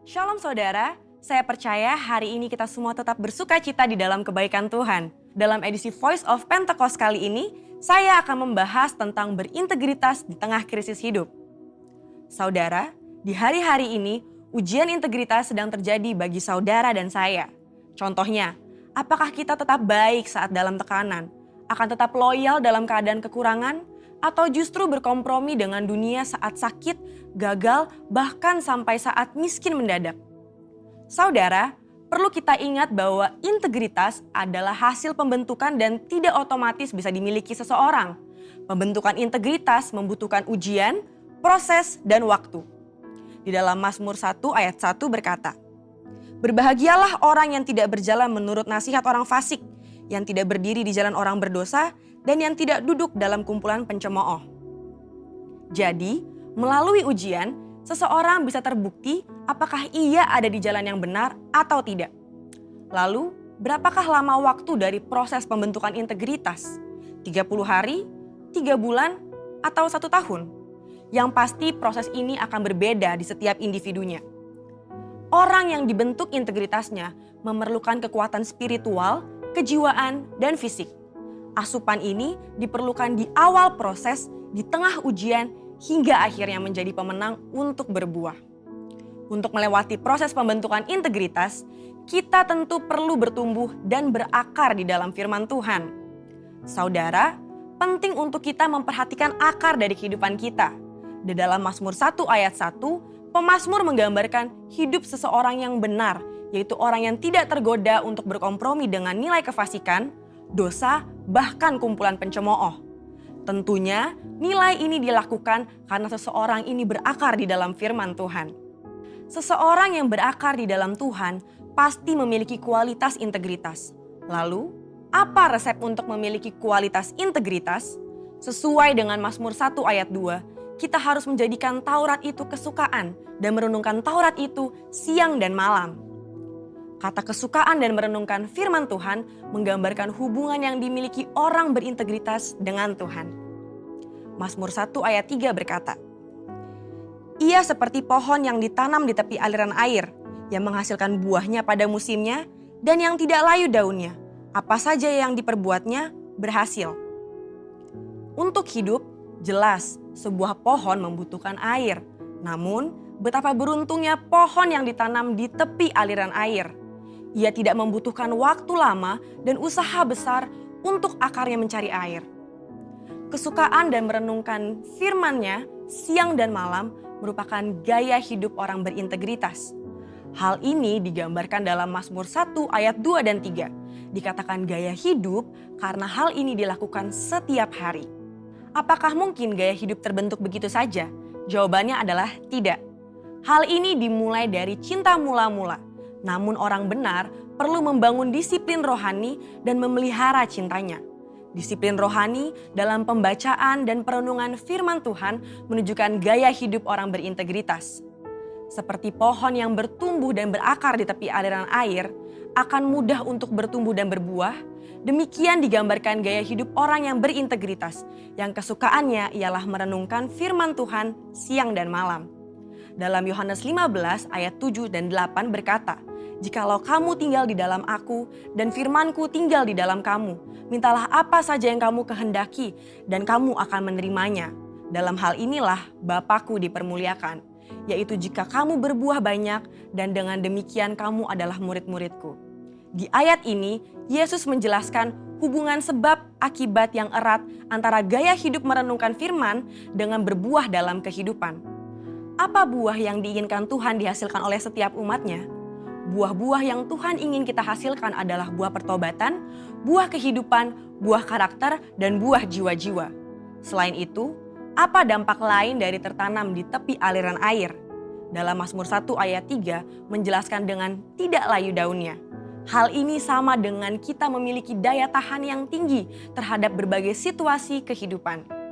Shalom saudara, saya percaya hari ini kita semua tetap bersuka cita di dalam kebaikan Tuhan. Dalam edisi Voice of Pentecost kali ini, saya akan membahas tentang berintegritas di tengah krisis hidup. Saudara, di hari-hari ini, ujian integritas sedang terjadi bagi saudara dan saya. Contohnya, apakah kita tetap baik saat dalam tekanan, akan tetap loyal dalam keadaan kekurangan, atau justru berkompromi dengan dunia saat sakit, gagal, bahkan sampai saat miskin mendadak? Saudara, perlu kita ingat bahwa integritas adalah hasil pembentukan dan tidak otomatis bisa dimiliki seseorang. Pembentukan integritas membutuhkan ujian, proses, dan waktu. Di dalam Mazmur 1 ayat 1 berkata, "Berbahagialah orang yang tidak berjalan menurut nasihat orang fasik, yang tidak berdiri di jalan orang berdosa, dan yang tidak duduk dalam kumpulan pencemooh." Jadi, melalui ujian, seseorang bisa terbukti apakah ia ada di jalan yang benar atau tidak. Lalu, berapakah lama waktu dari proses pembentukan integritas? 30 hari, 3 bulan, atau 1 tahun? Yang pasti proses ini akan berbeda di setiap individunya. Orang yang dibentuk integritasnya memerlukan kekuatan spiritual, kejiwaan, dan fisik. Asupan ini diperlukan di awal proses, di tengah ujian, hingga akhirnya menjadi pemenang untuk berbuah. Untuk melewati proses pembentukan integritas, kita tentu perlu bertumbuh dan berakar di dalam firman Tuhan. Saudara, penting untuk kita memperhatikan akar dari kehidupan kita. Di dalam Mazmur 1 ayat 1, pemazmur menggambarkan hidup seseorang yang benar, yaitu orang yang tidak tergoda untuk berkompromi dengan nilai kefasikan, dosa, bahkan kumpulan pencemooh. Tentunya nilai ini dilakukan karena seseorang ini berakar di dalam firman Tuhan. Seseorang yang berakar di dalam Tuhan pasti memiliki kualitas integritas. Lalu, apa resep untuk memiliki kualitas integritas? Sesuai dengan Mazmur 1 ayat 2, kita harus menjadikan Taurat itu kesukaan dan merenungkan Taurat itu siang dan malam. Kata kesukaan dan merenungkan firman Tuhan menggambarkan hubungan yang dimiliki orang berintegritas dengan Tuhan. Mazmur 1 ayat 3 berkata, "Ia seperti pohon yang ditanam di tepi aliran air, yang menghasilkan buahnya pada musimnya dan yang tidak layu daunnya. Apa saja yang diperbuatnya berhasil." Untuk hidup, jelas sebuah pohon membutuhkan air. Namun, betapa beruntungnya pohon yang ditanam di tepi aliran air. Ia tidak membutuhkan waktu lama dan usaha besar untuk akarnya mencari air. Kesukaan dan merenungkan firman-Nya siang dan malam merupakan gaya hidup orang berintegritas. Hal ini digambarkan dalam Mazmur 1 ayat 2 dan 3. Dikatakan gaya hidup karena hal ini dilakukan setiap hari. Apakah mungkin gaya hidup terbentuk begitu saja? Jawabannya adalah tidak. Hal ini dimulai dari cinta mula-mula. Namun orang benar perlu membangun disiplin rohani dan memelihara cintanya. Disiplin rohani dalam pembacaan dan perenungan firman Tuhan menunjukkan gaya hidup orang berintegritas. Seperti pohon yang bertumbuh dan berakar di tepi aliran air, akan mudah untuk bertumbuh dan berbuah. Demikian digambarkan gaya hidup orang yang berintegritas, yang kesukaannya ialah merenungkan firman Tuhan siang dan malam. Dalam Yohanes 15 ayat 7 dan 8 berkata, "Jikalau kamu tinggal di dalam aku dan firmanku tinggal di dalam kamu, mintalah apa saja yang kamu kehendaki dan kamu akan menerimanya. Dalam hal inilah Bapa-Ku dipermuliakan, yaitu jika kamu berbuah banyak dan dengan demikian kamu adalah murid-murid-Ku." Di ayat ini, Yesus menjelaskan hubungan sebab akibat yang erat antara gaya hidup merenungkan firman dengan berbuah dalam kehidupan. Apa buah yang diinginkan Tuhan dihasilkan oleh setiap umatnya? Buah-buah yang Tuhan ingin kita hasilkan adalah buah pertobatan, buah kehidupan, buah karakter, dan buah jiwa-jiwa. Selain itu, apa dampak lain dari tertanam di tepi aliran air? Dalam Mazmur 1 ayat 3 menjelaskan dengan tidak layu daunnya. Hal ini sama dengan kita memiliki daya tahan yang tinggi terhadap berbagai situasi kehidupan.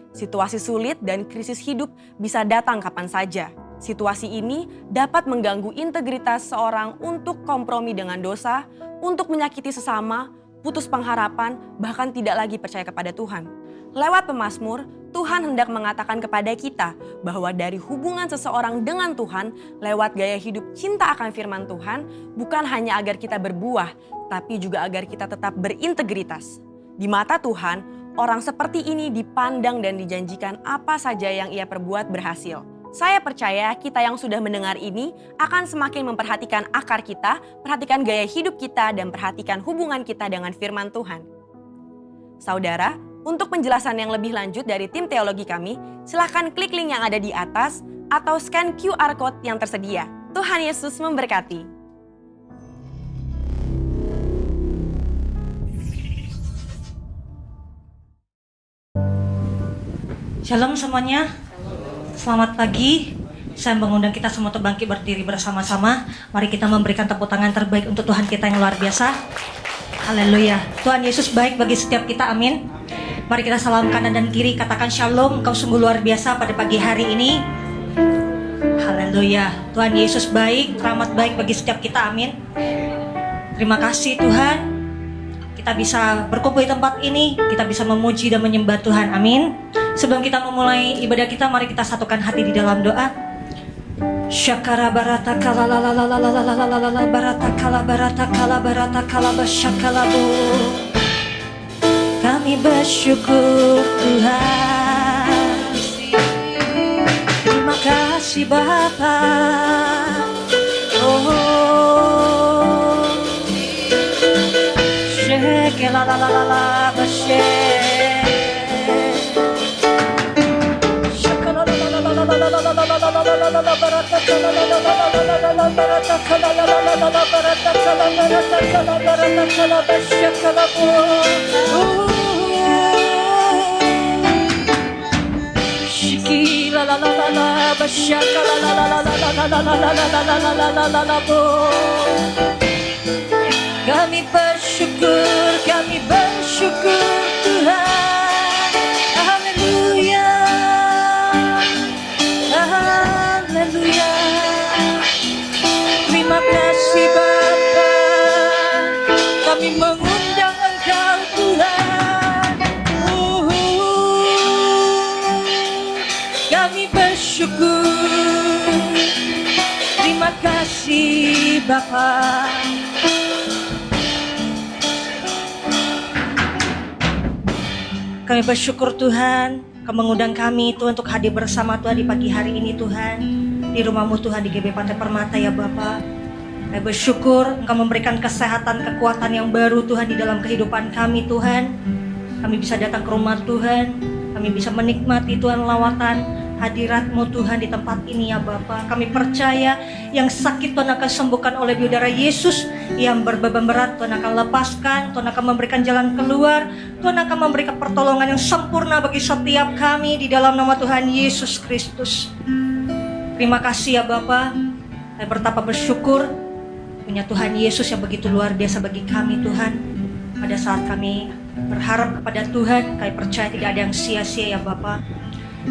Situasi sulit dan krisis hidup bisa datang kapan saja. Situasi ini dapat mengganggu integritas seorang untuk kompromi dengan dosa, untuk menyakiti sesama, putus pengharapan, bahkan tidak lagi percaya kepada Tuhan. Lewat pemazmur, Tuhan hendak mengatakan kepada kita bahwa dari hubungan seseorang dengan Tuhan lewat gaya hidup cinta akan firman Tuhan bukan hanya agar kita berbuah, tapi juga agar kita tetap berintegritas. Di mata Tuhan, orang seperti ini dipandang dan dijanjikan apa saja yang ia perbuat berhasil. Saya percaya kita yang sudah mendengar ini akan semakin memperhatikan akar kita, perhatikan gaya hidup kita, dan perhatikan hubungan kita dengan firman Tuhan. Saudara, untuk penjelasan yang lebih lanjut dari tim teologi kami, silakan klik link yang ada di atas atau scan QR Code yang tersedia. Tuhan Yesus memberkati. Shalom semuanya. Selamat pagi. Saya mengundang kita semua untuk bangkit berdiri bersama-sama. Mari kita memberikan tepuk tangan terbaik untuk Tuhan kita yang luar biasa. Haleluya. Tuhan Yesus baik bagi setiap kita. Amin. Mari kita salam kanan dan kiri. Katakan shalom. Engkau sungguh luar biasa pada pagi hari ini. Haleluya. Tuhan Yesus baik, rahmat baik bagi setiap kita. Amin. Terima kasih Tuhan. Kita bisa berkumpul di tempat ini. Kita bisa memuji dan menyembah Tuhan. Amin. Sebelum kita memulai ibadah kita, mari kita satukan hati di dalam doa. Syakara barata kala la la la la la la la la la barata kala basyakalabu. Kami bersyukur Tuhan. Terima kasih Bapa. Oh, syakala la la la la basyakalabu. Kami bersyukur Tuhan. Haleluya. Haleluya. Terima kasih Bapa. Kami mengundang Engkau Tuhan. Kami bersyukur. Terima kasih Bapa. Kami bersyukur Tuhan, Kau mengundang kami Tuhan untuk hadir bersama Tuhan di pagi hari ini Tuhan. Di rumah-Mu Tuhan di GB Pantai Permata ya Bapa. Kami bersyukur Engkau memberikan kesehatan, kekuatan yang baru Tuhan di dalam kehidupan kami Tuhan. Kami bisa datang ke rumah Tuhan. Kami bisa menikmati Tuhan lawatan hadirat-Mu Tuhan di tempat ini ya Bapa. Kami percaya yang sakit Tuhan akan sembuhkan oleh biodara Yesus. Yang berbeban berat Tuhan akan lepaskan. Tuhan akan memberikan jalan keluar. Tuhan akan memberikan pertolongan yang sempurna bagi setiap kami di dalam nama Tuhan Yesus Kristus. Terima kasih ya Bapa. Saya bertapa bersyukur punya Tuhan Yesus yang begitu luar biasa bagi kami Tuhan. Pada saat kami berharap kepada Tuhan, kami percaya tidak ada yang sia-sia ya Bapa.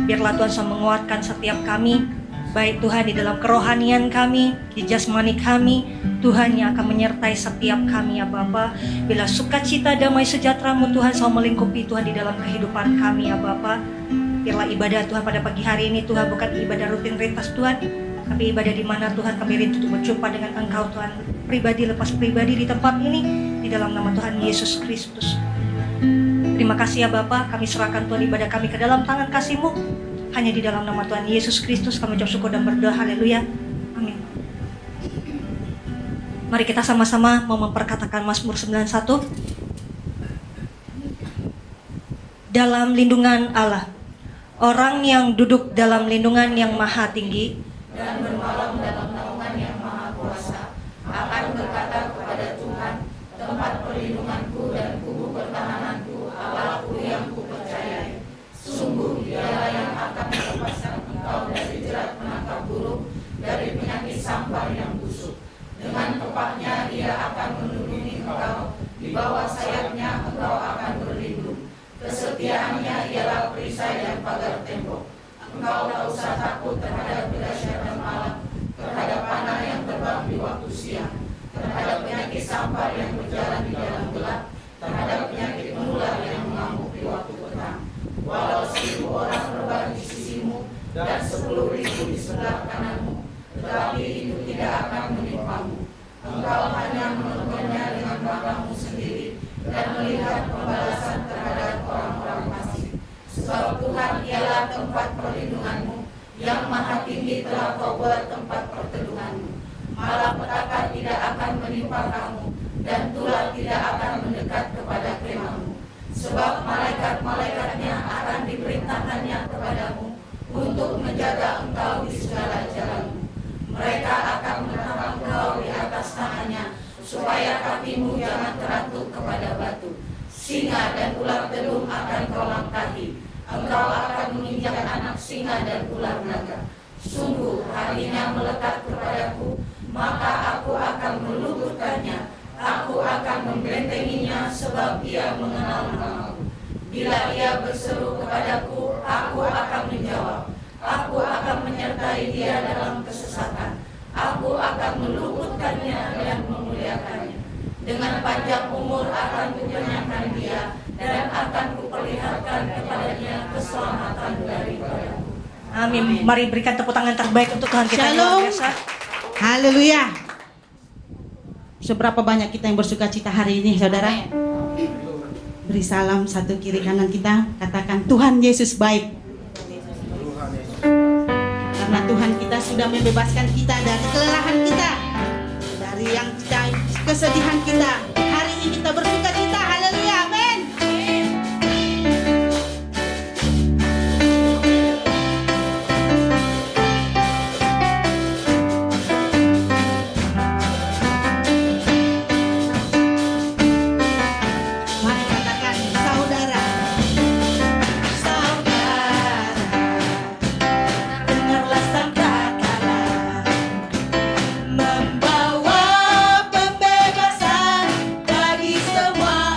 Biarlah Tuhan selalu menguatkan setiap kami, baik Tuhan di dalam kerohanian kami, di jasmani kami. Tuhan yang akan menyertai setiap kami ya Bapa. Bila sukacita, damai, sejahtera-Mu Tuhan selalu melingkupi Tuhan di dalam kehidupan kami ya Bapa. Biarlah ibadah Tuhan pada pagi hari ini Tuhan bukan ibadah rutinitas Tuhan, tapi ibadah di mana Tuhan kami rindu untuk berjumpa dengan Engkau Tuhan, pribadi lepas pribadi di tempat ini, di dalam nama Tuhan Yesus Kristus. Terima kasih ya Bapa, kami serahkan Tuhan ibadah kami ke dalam tangan kasih-Mu. Hanya di dalam nama Tuhan Yesus Kristus kami ucap syukur dan berdoa. Haleluya. Amin. Mari kita sama-sama mau memperkatakan Mazmur 91. Dalam lindungan Allah, orang yang duduk dalam lindungan yang maha tinggi dan bermalam dalam naungan yang maha kuasa akan berkata kepada Tuhan, tempat perlindunganku dan kubu pertahananku, Allahku yang kupercayai. Sungguh Dialah yang akan melepaskan engkau dari jerat penangkap burung, dari penyakit sampar yang busuk. Dengan tepatnya Ia akan melindungi engkau, di bawah sayapnya engkau akan berlindung. Kesetiaannya ialah perisai dan pagar tembok. Engkau tak usah takut terhadap bela yang maha tinggi telah kau buat tempat perteduhanmu. Malapetaka tidak akan menimpa kamu, dan tulah tidak akan mendekat kepada kemahmu. Sebab malaikat-malaikatnya akan diperintahkannya kepadamu untuk menjaga engkau di segala jalanmu. Mereka akan menahan engkau di atas tangannya, supaya kakimu jangan terantuk kepada batu. Singa dan ular telung akan kau langkahi. Engkau akan menginjak anak singa dan ular naga. Sungguh hatinya melekat kepadaku, maka aku akan meluputkannya. Aku akan membentenginya sebab ia mengenal namaku. Bila ia berseru kepadaku, aku akan menjawab. Aku akan menyertai dia dalam kesesatan. Aku akan meluputkannya dan memuliakannya. Dengan panjang umur akan kukenyangkan dia, dan akan kuperlihatkan kepadanya keselamatan daripadaku. Amin. Mari berikan tepuk tangan terbaik untuk Tuhan kita yang luar Shalom. biasa. Haleluya. Seberapa banyak kita yang bersuka cita hari ini, saudara? Beri salam satu kiri kanan kita. Katakan, Tuhan Yesus baik. Karena Tuhan kita sudah membebaskan kita dari kelelahan kita, dari yang kita, kesedihan kita. Hari ini kita bersuka cita. Haleluya. Amin. Mari katakan, saudara. Saudara, dengarlah sangkakala membawa pembebasan bagi semua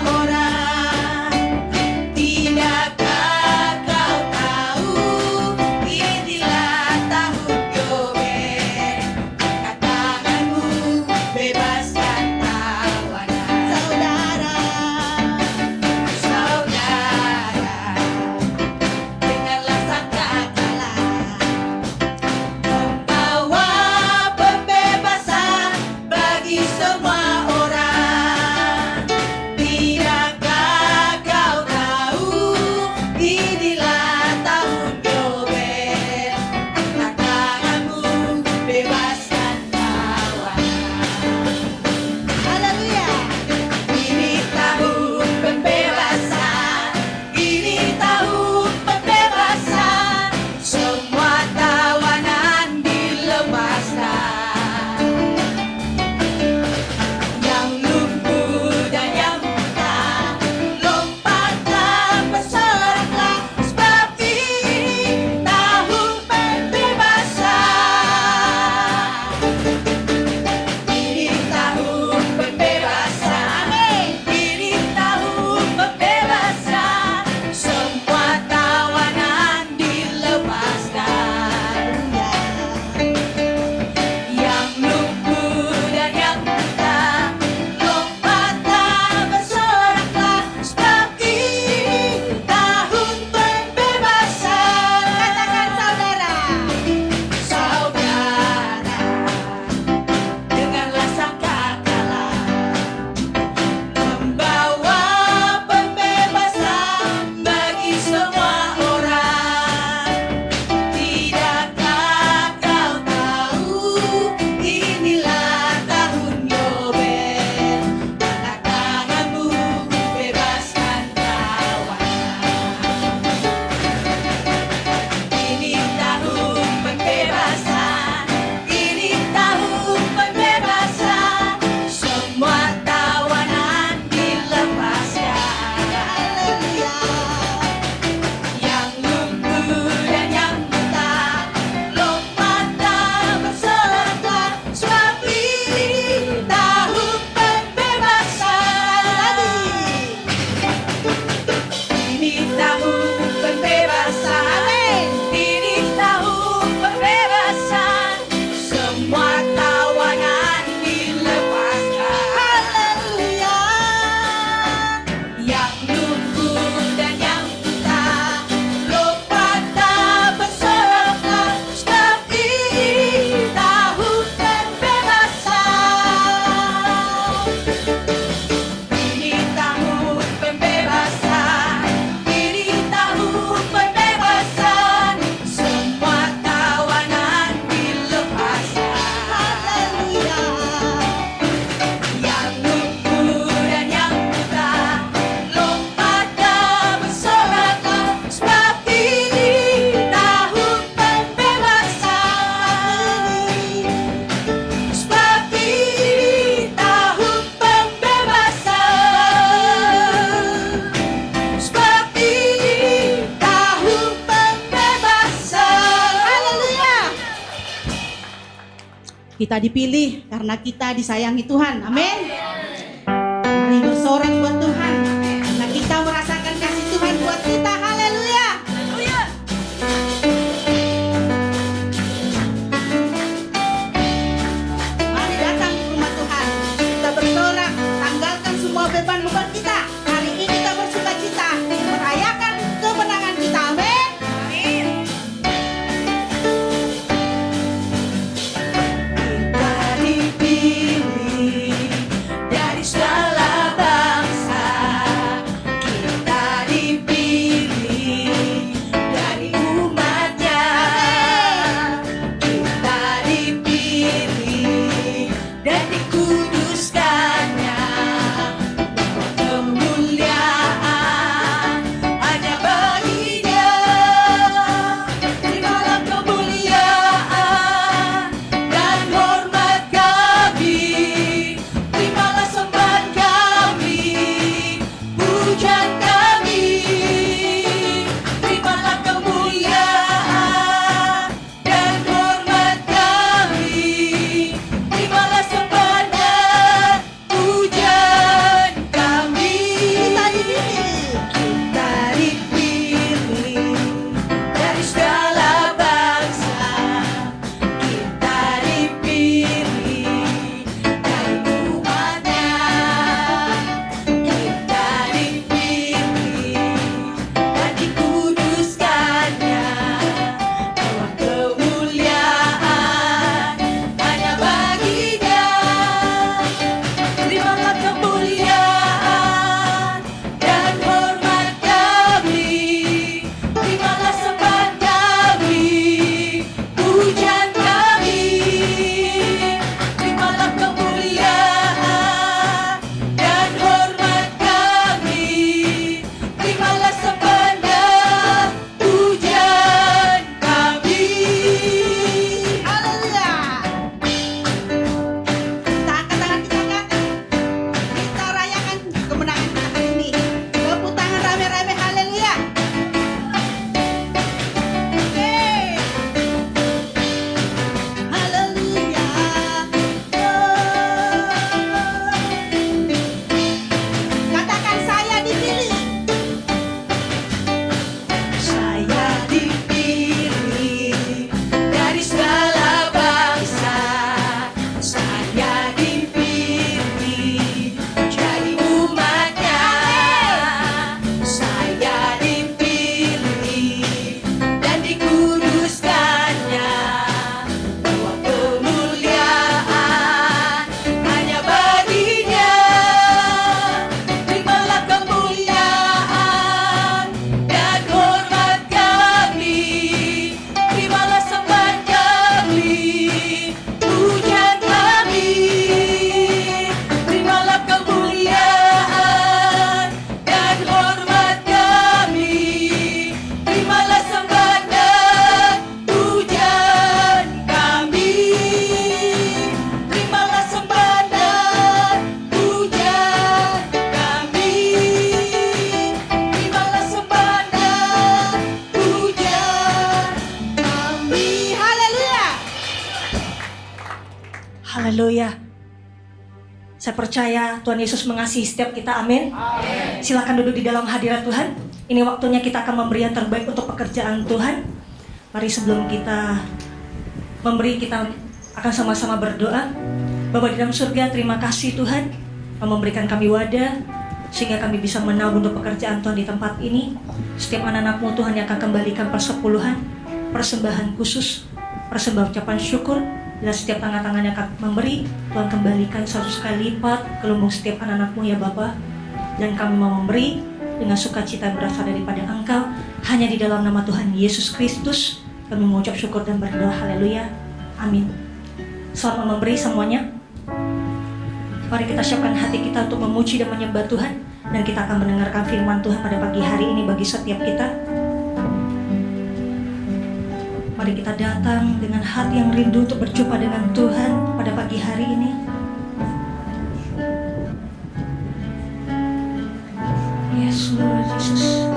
Kita dipilih karena kita disayangi Tuhan. Amin. Mari bersorak buat Tuhan. Karena kita merasakan kasih Tuhan buat kita. Haleluya. Mari datang ke rumah Tuhan. Kita bersorak, tanggalkan semua beban-beban kita. Hari ini kita bersuka cita, merayakan kemenangan kita. Amin. Kita dipilih dari segala bangsa. Kita dipilih dari umatnya. Kita dipilih dan dikuduskannya. Kemuliaan hanya baginya. Terimalah kemuliaan dan hormat kami. Terimalah sembahan kami, pujian kami. Terimalah kemuliaan dan hormat kami. Terimalah sembahan dan pujian kami. Kita dipilih dari segala bangsa. Kita dipilih dari umatnya. Kita dipilih dan dikuduskannya. Bahwa kemuliaan hanya baginya. Terimalah kemuliaan dan hormat kami. Terimalah sembahan kami, pujian kami. Terimalah kemuliaan dan hormat kami. Terimalah sembahan dan pujian kami. Haleluya. Kita angkat tangan kita ke atas. Kita rayakan kemenangan kita hari ini. Tepuk tangan rame-rame. Haleluya. Hey. Haleluya. Katakan saya dipilih. Saya dipilih dari segala bangsa. Saya dipilih jadi umatnya. Saya dipilih dan dikuduskannya. Bahwa kemuliaan hanya baginya. Terimalah kemuliaan dan hormat kami. Terimalah sembahan kami, pujian kami. Terimalah kemuliaan dan hormat kami. Terimalah sembahan dan pujian kami. Terimalah sembahan dan pujian kami. Terimalah sembahan dan pujian kami. Haleluya. Haleluya. Saya percaya Tuhan Yesus mengasihi setiap kita. Amin. Silakan duduk di dalam hadirat Tuhan. Ini waktunya kita akan memberi yang terbaik untuk pekerjaan Tuhan. Mari sebelum kita memberi, kita akan sama-sama berdoa. Bapa di dalam surga, terima kasih Tuhan Kau memberikan kami wadah sehingga kami bisa menabung untuk pekerjaan Tuhan di tempat ini. Setiap anak-anak-Mu Tuhan yang akan kembalikan persepuluhan, persembahan khusus, persembahan ucapan syukur. Dan setiap tangan-tangan yang akan memberi, Tuhan kembalikan 100 kali lipat ke lumbung setiap anak-anak-Mu ya Bapa. Dan kami mau memberi dengan sukacita yang berasal daripada Engkau. Hanya di dalam nama Tuhan Yesus Kristus kami mengucap syukur dan berdoa. Haleluya. Amin. Selamat memberi semuanya. Mari kita siapkan hati kita untuk memuji dan menyembah Tuhan. Dan kita akan mendengarkan firman Tuhan pada pagi hari ini bagi setiap kita. Mari kita datang dengan hati yang rindu untuk berjumpa dengan Tuhan pada pagi hari ini. Yes, Lord Jesus.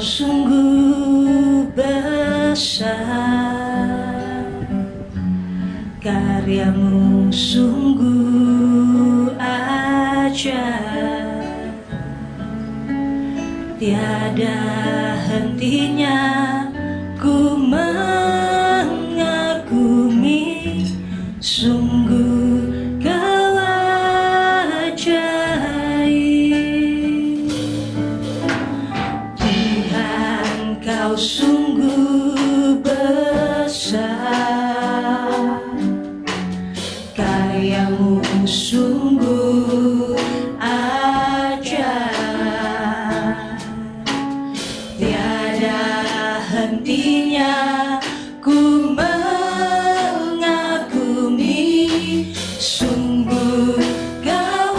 sungguh besar, karyamu sungguh ajaib, tiada hentinya ku mengagumi, sungguh kau ajaib. Tuhan, kau sungguh besar, karyamu sungguh ajaib, tiada hentinya ku mengagumi, sungguh kau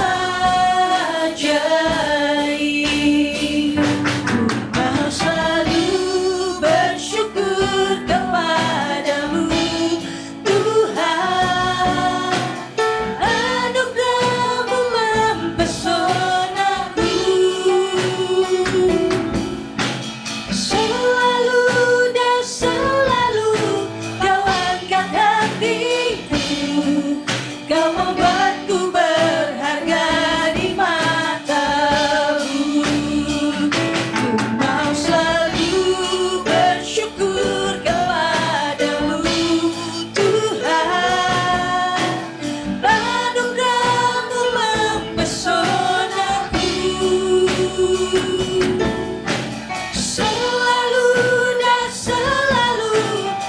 ajaib. Ku mau selalu bersyukur kepadamu Tuhan, anugerahmu mempesonaku, selalu dan selalu kau angkat hatiku, kau membuatku berharga di matamu. Ku mau selalu bersyukur kepadamu Tuhan, anugerahmu mempesonaku, selalu dan selalu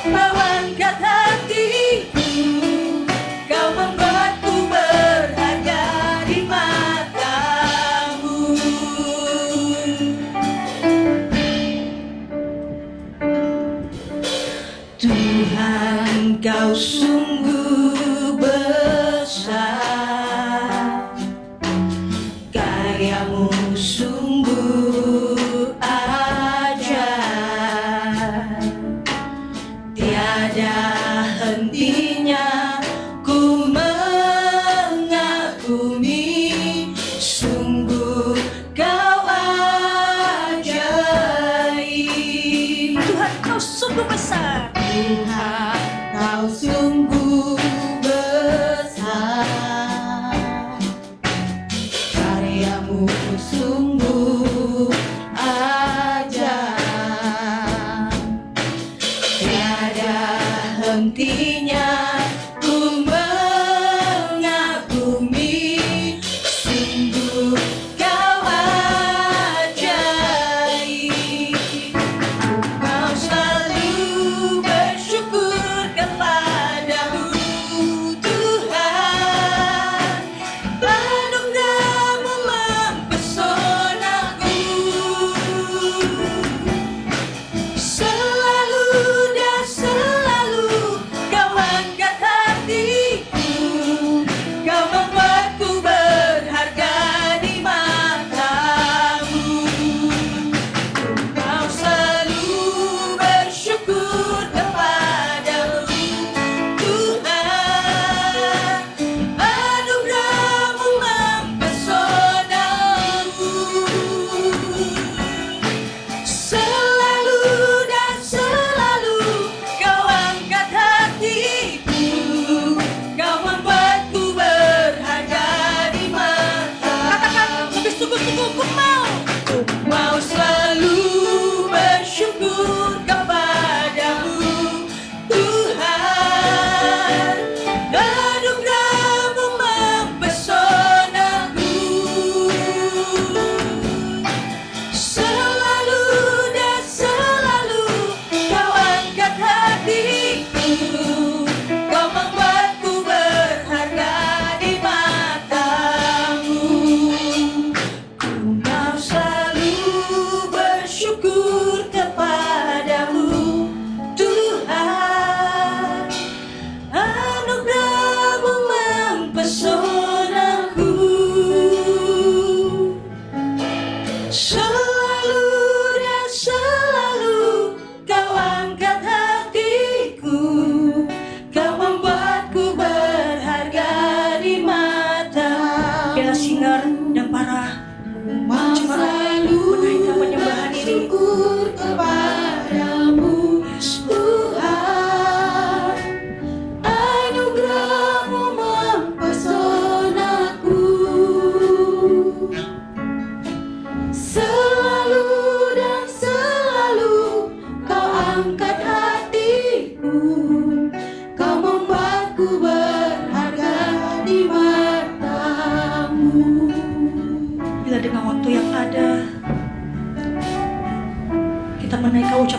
kau angkat hatiku, kau membuatku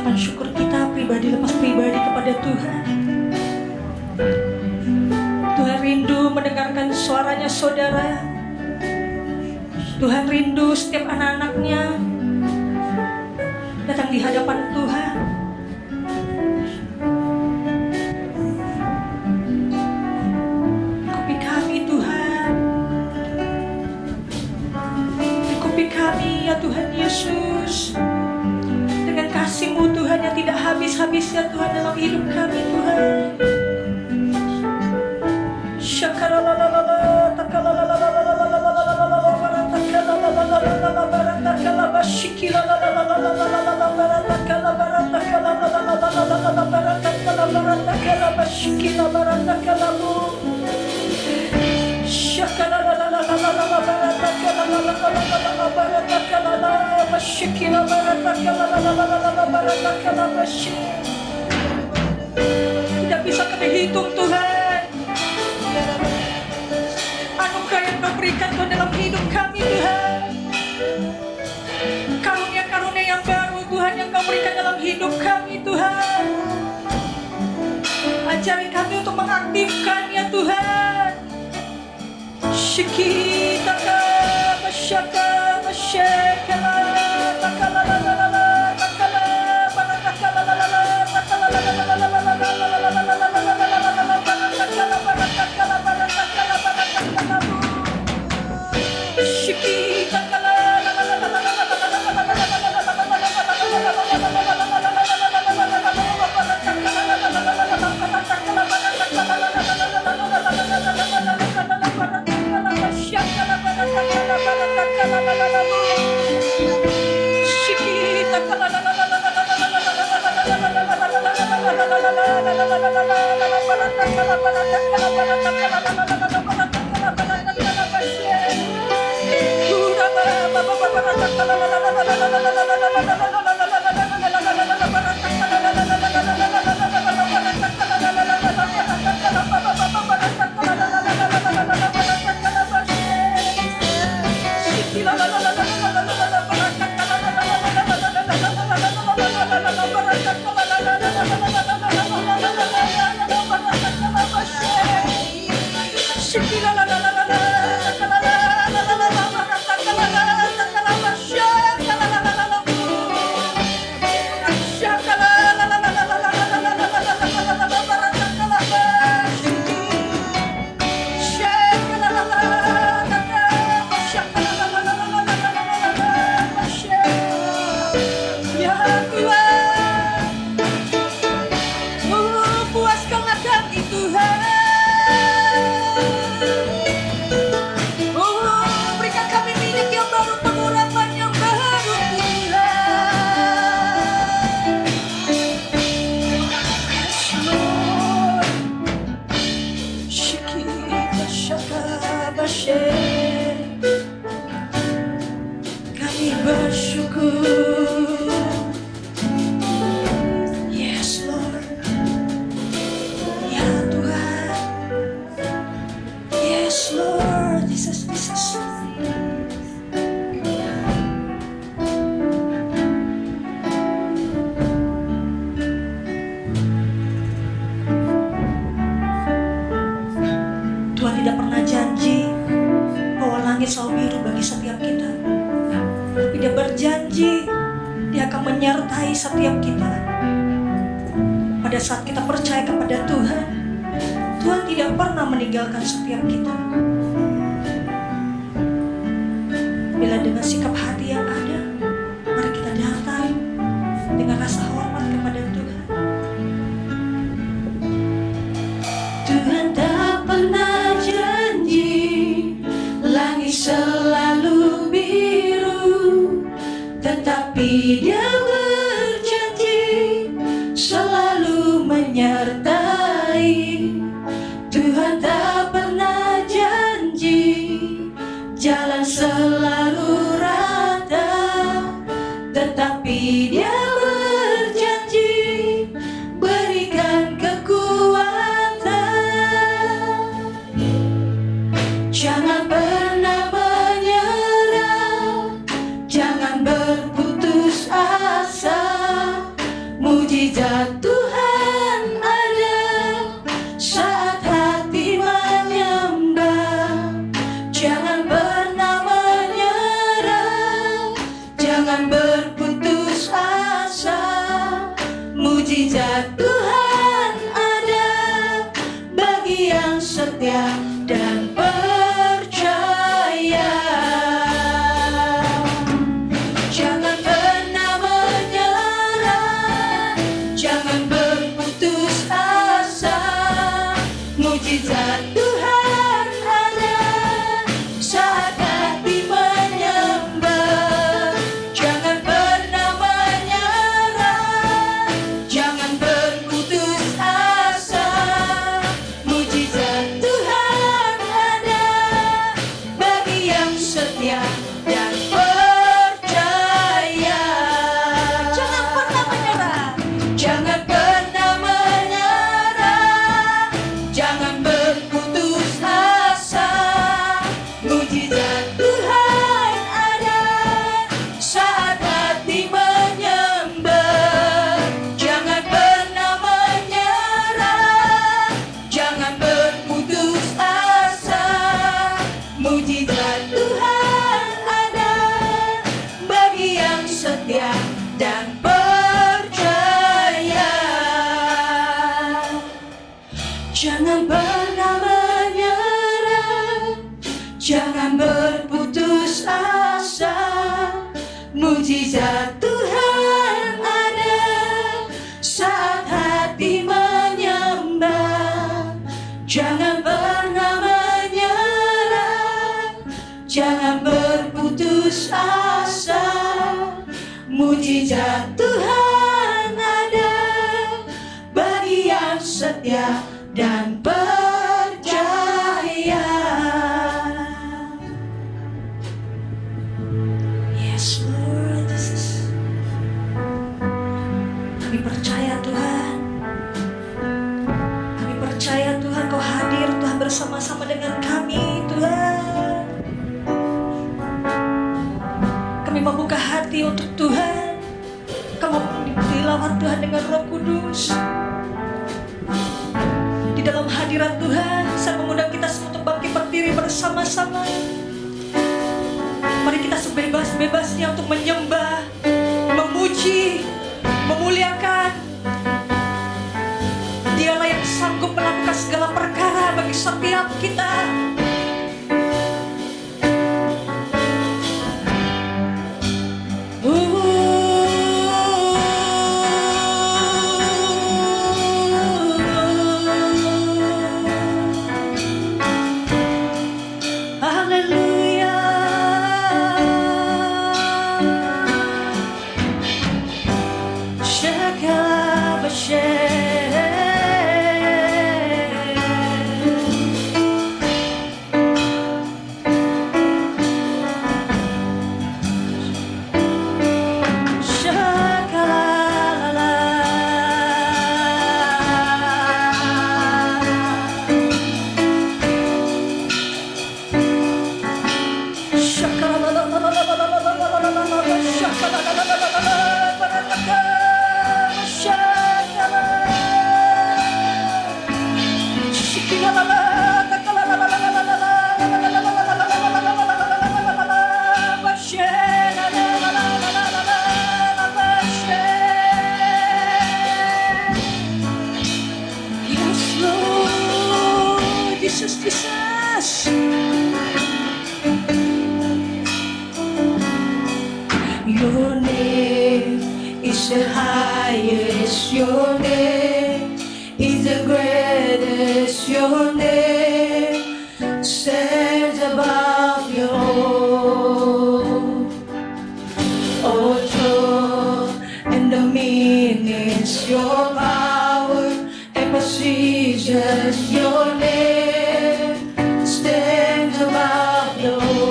ucapan syukur kita pribadi lepas pribadi kepada Tuhan. Tuhan rindu mendengarkan suaranya saudara. Tuhan rindu setiap anak-anaknya datang di hadapan Tuhan. Ikuti kami Tuhan. Ikuti kami ya Tuhan Yesus. Dengan kasih-Mu Tuhan yang tidak habis-habisnya Tuhan dalam hidup kami Tuhan. Tidak bisa kami hitung Tuhan anugerah yang Kau berikan Tuhan dalam hidup kami Tuhan. Karunia-karunia yang baru Tuhan yang Kau berikan dalam hidup kami Tuhan. Ajari kami untuk mengaktifkannya Tuhan. Shikitaka masyaka masyakala takala takala kami bersyukur. Yes Lord, ya Tuhan. Yes Lord, Jesus. Tuhan tidak pernah janji bahwa langit selalu biru bagi setiap kita. Tapi Dia berjanji Dia akan menyertai setiap kita. Pada saat kita percaya kepada Tuhan, Tuhan tidak pernah meninggalkan setiap kita. Bila dengan sikap hati yang ada, mari kita datang dengan rasa hormat kepada Tuhan. Tuhan tak pernah janji langit selalu biru, tetapi Dia berjanji selalu menyertai. Tuhan tak pernah janji jalan selalu rata, tetapi Dia berjanji berikan kekuatan. Jangan pernah menyerah, jangan berputus asa, Mujizat Tuhan ada saat hati menyembah. Jangan pernah menyerah, jangan berputus asa. Mujizat Tuhan ada bagi yang setia dan percaya. Yes Lord Jesus. Kami percaya Tuhan. Kami percaya Tuhan Kau hadir Tuhan bersama-sama dengan kami Tuhan. Kami membuka hati untuk Tuhan. Kau dilawat Tuhan dengan Roh Kudus. Di dalam hadirat Tuhan, saya mengundang kita semua untuk bangkit berdiri bersama-sama. Mari kita sebebas-bebasnya untuk menyembah, memuji, memuliakan. Dialah yang sanggup melakukan segala perkara bagi setiap kita. Jesus. Your name is the highest, your name is the greatest, your name stands above your own. Oh, throne and dominions, your power and precision, your name stands above your own.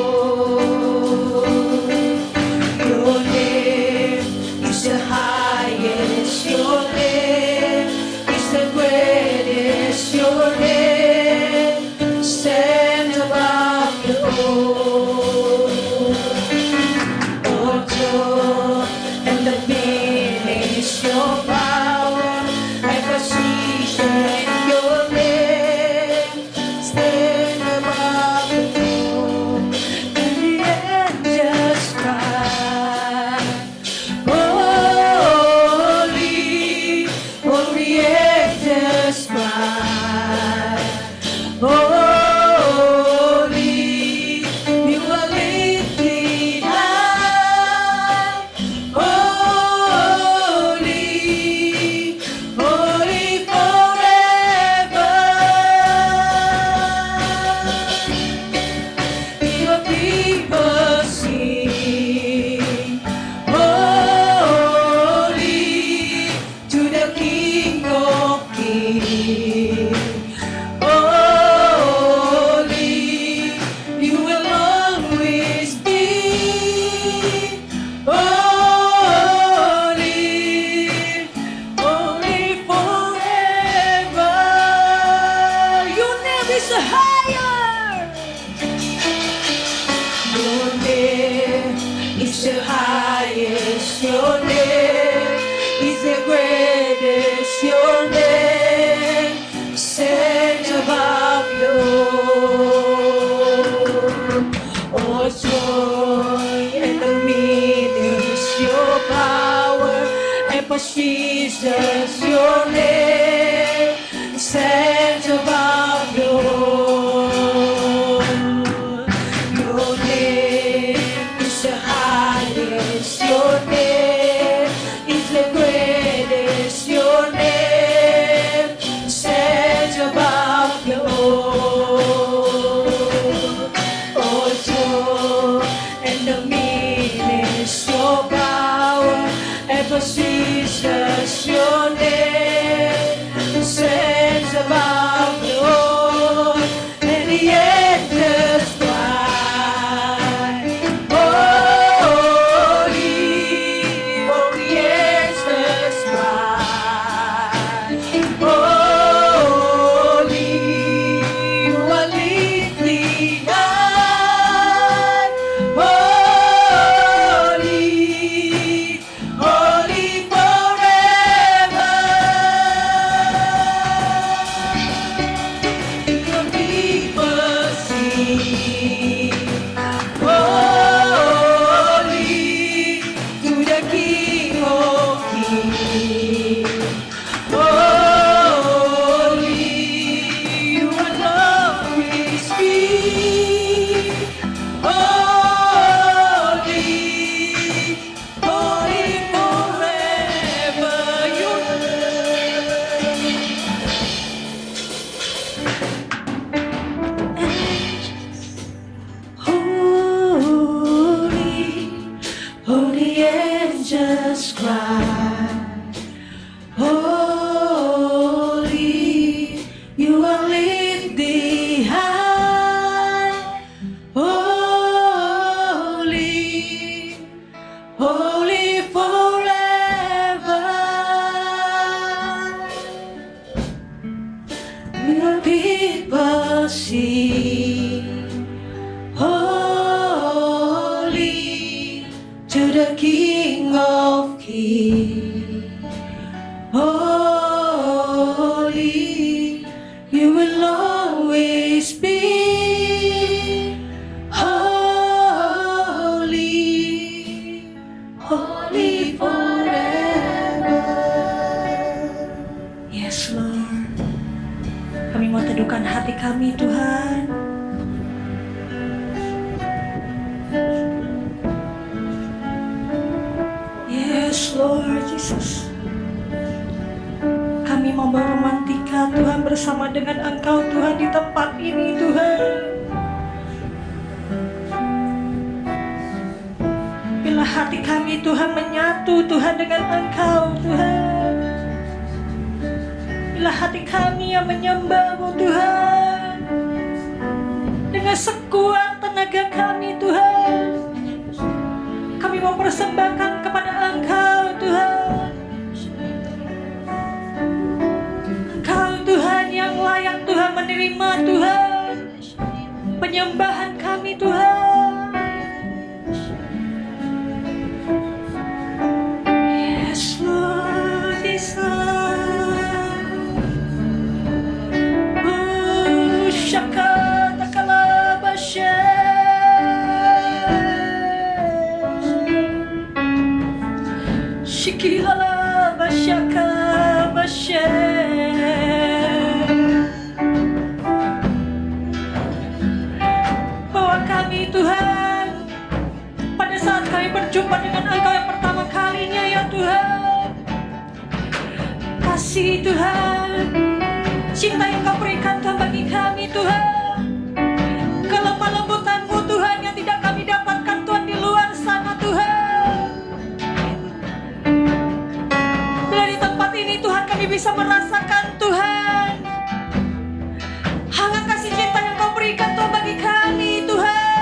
Your name is the highest, your name is the greatest, your name stands above your own. Oh, throne and dominions, your power and precision, your name stand above the throne. And the angels cry, holy, holy angels cry, holy, you are lifted high, holy, holy forever. Your people sing, holy to the King of Kings. Holy, you will always be. Holy, holy forever. Your name is higher. Your name is the highest, your name is the greatest, your name stands above your own. Oh, joy and dominions, your power and precision, your name stands above your own. Your name is the highest, your Angels cry, holy, you are lifted high, holy, holy forever. Your people sing, holy, to the King of Kings. Holy, you will always be. Holy, holy forever. Yes, Lord. Kami mau teduhkan hati kami, Tuhan. Yes, Lord Jesus. Kami mau meromantika Tuhan bersama dengan Engkau Tuhan di tempat ini Tuhan. Bila hati kami Tuhan menyatu Tuhan dengan Engkau Tuhan. Bila hati kami yang menyembah-Mu Tuhan, dengan sekuat tenaga kami Tuhan, kami mau persembahkan kepada Engkau Tuhan. Engkau Tuhan yang layak Tuhan menerima Tuhan penyembahan kami Tuhan. Yes Lord Jesus. Shakata kalabasha. Shikilala bashaka bashe. Bawa kami Tuhan pada saat kami berjumpa dengan Engkau yang pertama kalinya ya Tuhan. Kasih Tuhan, cinta yang Kau berikan Tuhan bagi kami Tuhan, kelemah lembutan-Mu Tuhan yang tidak kami dapatkan Tuhan di luar sana Tuhan. Bila di tempat ini Tuhan kami bisa merasakan Tuhan hangat kasih cinta yang Kau berikan Tuhan bagi kami Tuhan.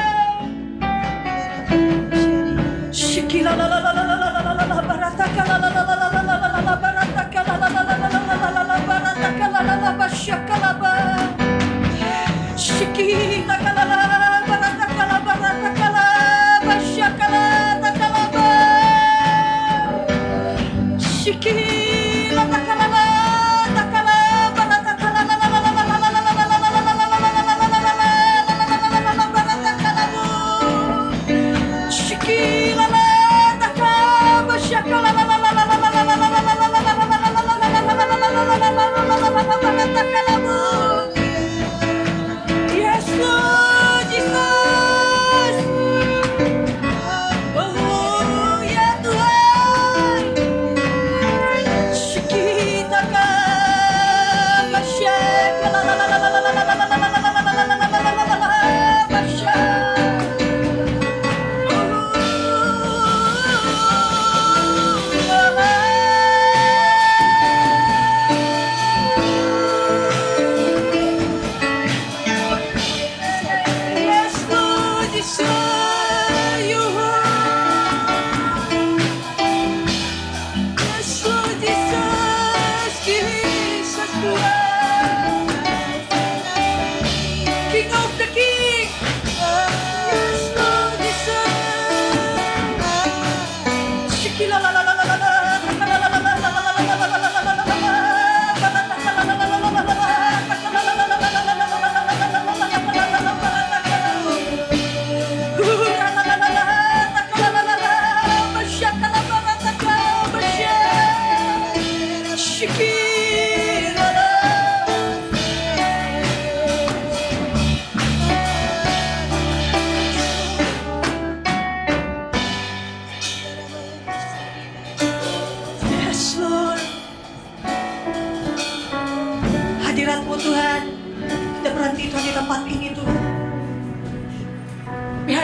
Yes, Lord.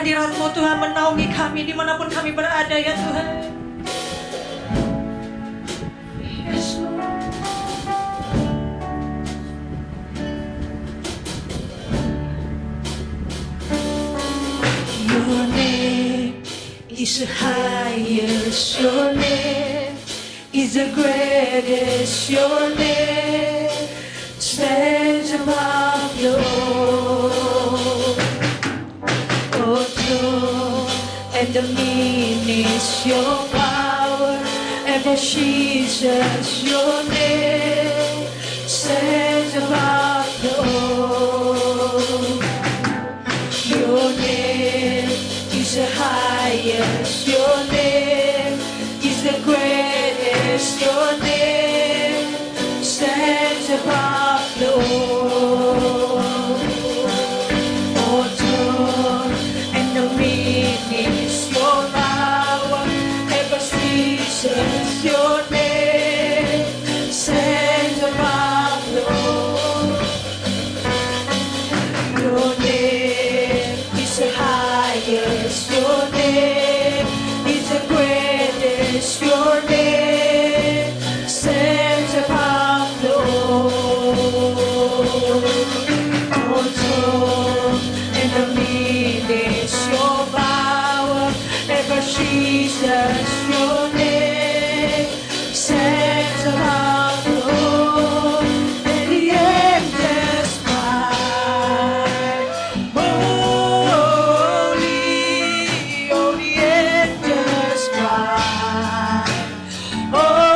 hadirat-Mu Tuhan menaungi kami dimanapun kami berada ya Tuhan. Yes, Lord. Your name is the highest, your name is the greatest, your name stands above your own. Oh, throne and dominion is your power, and for Jesus, your name stands above your own. Your name is the highest, your name is the greatest, your name stands above the all. Oh, throne and dominion is your power, ever Jesus, your name stands above the all. Your name is the highest, your name is the greatest, your name stands above the all. Oh, throne and dominion is your power, ever Jesus, your name stands above the all. And the angels cry, holy, oh, the angels cry, holy,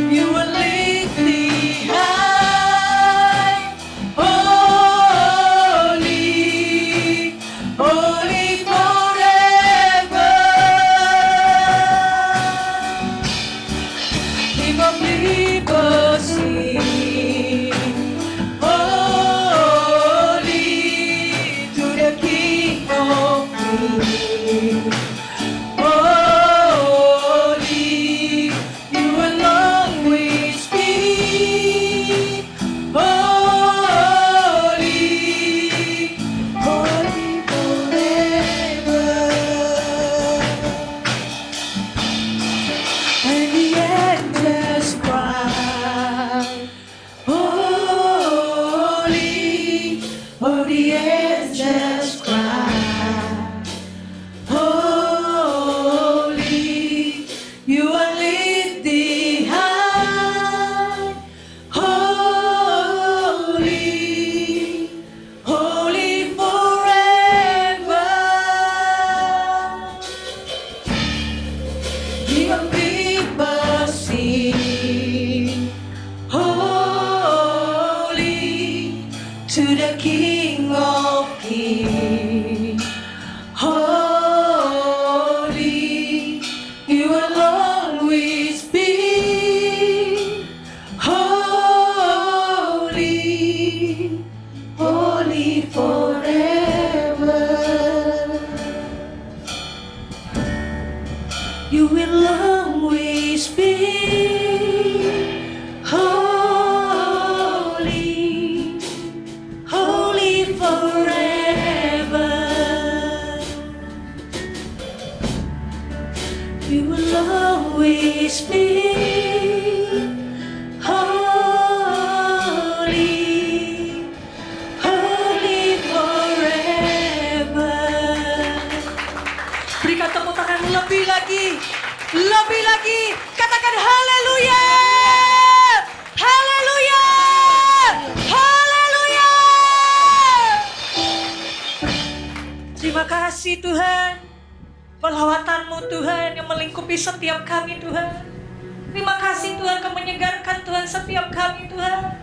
you are lifted high, holy, holy forever. King of liberty, holy to the King of Kings. Holy, you alone we speak. Holy, holy forever. And the angels cry, holy, oh, the angels cry, holy, you are lifted high, holy, holy forever. King of people sing, holy to the King of Kings. Holy, you alone we speak. Holy, holy forever. You alone we speak. Holy, holy forever. You alone we speak. Holy, holy forever. Berikan tepuk tangan lebih lagi, lebih lagi. Katakan haleluya, haleluya, haleluya. Terima kasih Tuhan, pelawatan-Mu Tuhan yang melingkupi setiap kami Tuhan. Terima kasih Tuhan, Kau menyegarkan Tuhan setiap kami Tuhan.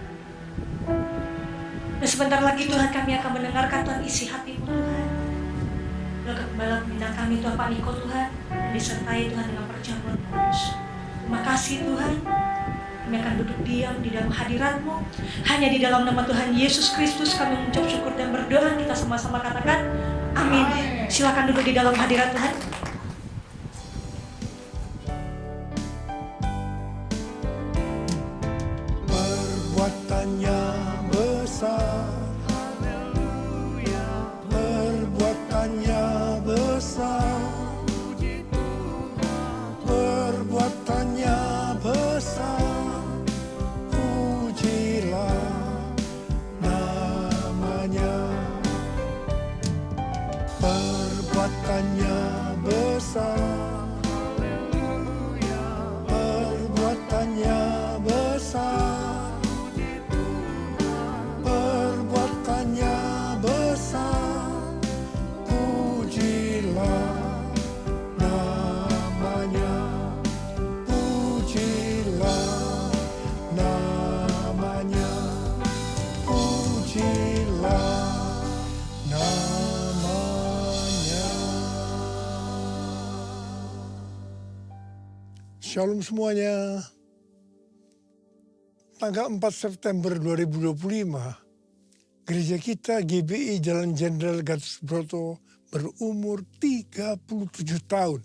Dan sebentar lagi Tuhan kami akan mendengarkan Tuhan isi hati-Mu Tuhan. Dalam kembali bintang kami Tuhan Pak Niko Tuhan, dan disertai Tuhan dengan perjamuan kudus. Terima kasih Tuhan. Kami akan duduk diam di dalam hadirat-Mu. Hanya di dalam nama Tuhan Yesus Kristus kami mengucap syukur dan berdoa. Kita sama-sama katakan amin. Silakan duduk di dalam hadirat Tuhan. Perbuatannya besar, Shalom semuanya. Tanggal 4 September 2025, gereja kita GBI Jalan Jenderal Gatot Subroto berumur 37 tahun.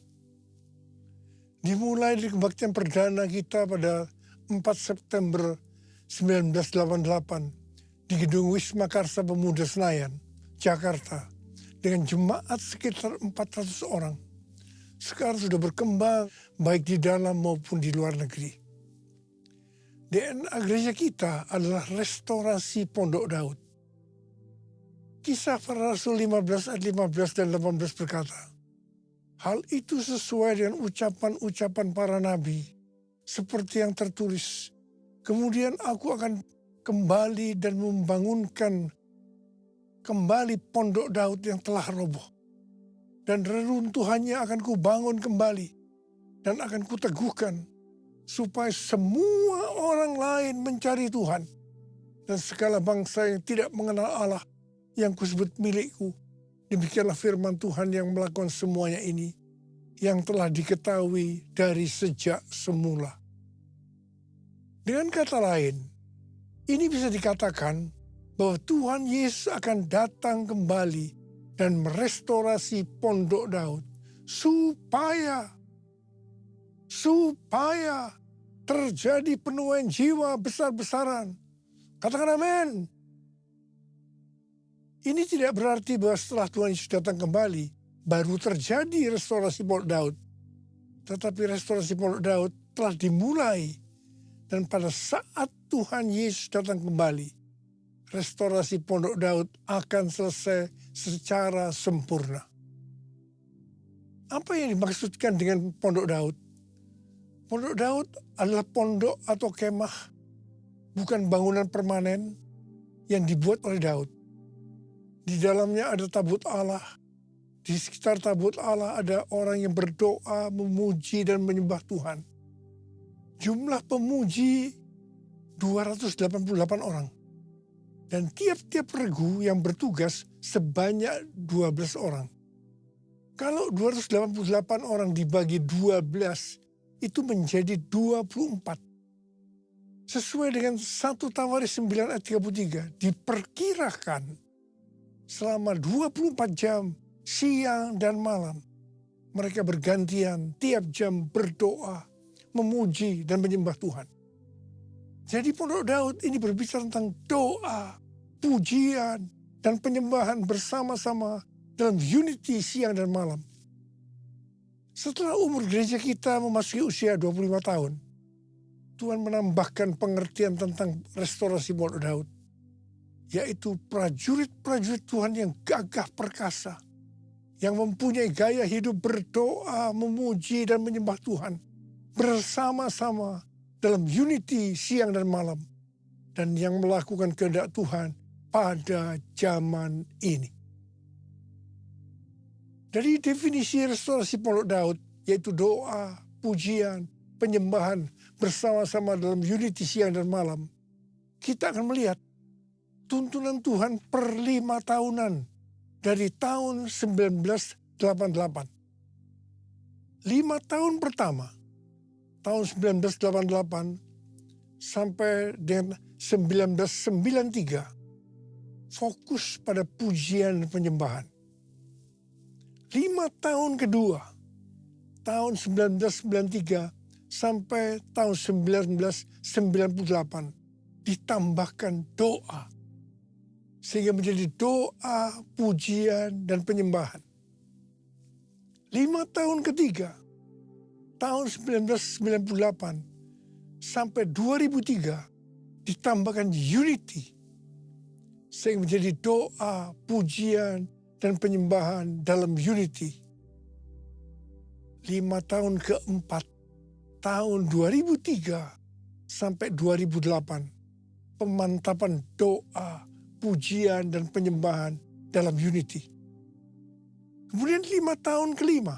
Dimulai dari kebaktian perdana kita pada 4 September 1988 di Gedung Wisma Karsa Pemuda Senayan, Jakarta, dengan jemaat sekitar 400 orang. Sekarang sudah berkembang baik di dalam maupun di luar negeri. DNA gereja kita adalah restorasi Pondok Daud. Kisah Para Rasul 15 ayat 15 dan 18 berkata, hal itu sesuai dengan ucapan-ucapan para nabi, seperti yang tertulis. Kemudian aku akan kembali dan membangunkan kembali Pondok Daud yang telah roboh. Dan reruntuhannya akan kubangun kembali dan akan kuteguhkan, supaya semua orang lain mencari Tuhan. Dan segala bangsa yang tidak mengenal Allah yang kusebut milikku. Demikianlah firman Tuhan yang melakukan semuanya ini, yang telah diketahui dari sejak semula. Dengan kata lain, ini bisa dikatakan bahwa Tuhan Yesus akan datang kembali dan merestorasi Pondok Daud supaya terjadi penuaian jiwa besar-besaran. Katakan amin. Ini tidak berarti bahwa setelah Tuhan Yesus datang kembali, baru terjadi restorasi Pondok Daud. Tetapi restorasi Pondok Daud telah dimulai. Dan pada saat Tuhan Yesus datang kembali, restorasi Pondok Daud akan selesai secara sempurna. Apa yang dimaksudkan dengan Pondok Daud? Pondok Daud adalah pondok atau kemah, bukan bangunan permanen yang dibuat oleh Daud. Di dalamnya ada tabut Allah. Di sekitar tabut Allah ada orang yang berdoa, memuji dan menyembah Tuhan. Jumlah pemuji 288 orang. Dan tiap-tiap regu yang bertugas sebanyak 12 orang. Kalau 288 orang dibagi 12, itu menjadi 24. Sesuai dengan 1 Tawaris 9 ayat 33, diperkirakan selama 24 jam, siang dan malam, mereka bergantian tiap jam berdoa, memuji dan menyembah Tuhan. Jadi Pondok Daud ini berbicara tentang doa, pujian, dan penyembahan bersama-sama dalam unity siang dan malam. Setelah umur gereja kita memasuki usia 25 tahun, Tuhan menambahkan pengertian tentang restorasi Pondok Daud, yaitu prajurit-prajurit Tuhan yang gagah perkasa, yang mempunyai gaya hidup berdoa, memuji, dan menyembah Tuhan bersama-sama dalam unity siang dan malam, dan yang melakukan kehendak Tuhan pada zaman ini. Dari definisi restorasi Pondok Daud, yaitu doa, pujian, penyembahan bersama-sama dalam unity siang dan malam, kita akan melihat tuntunan Tuhan per 5 tahunan dari tahun 1988. 5 tahun pertama, tahun 1988 sampai dengan 1993, fokus pada pujian dan penyembahan. 5 tahun kedua, tahun 1993 sampai tahun 1998, ditambahkan doa. Sehingga menjadi doa, pujian, dan penyembahan. 5 tahun ketiga, tahun 1998 sampai 2003, ditambahkan unity. Sehingga menjadi doa, pujian, dan penyembahan dalam unity. 5 tahun keempat, tahun 2003 sampai 2008, pemantapan doa, pujian, dan penyembahan dalam unity. Kemudian 5 tahun kelima,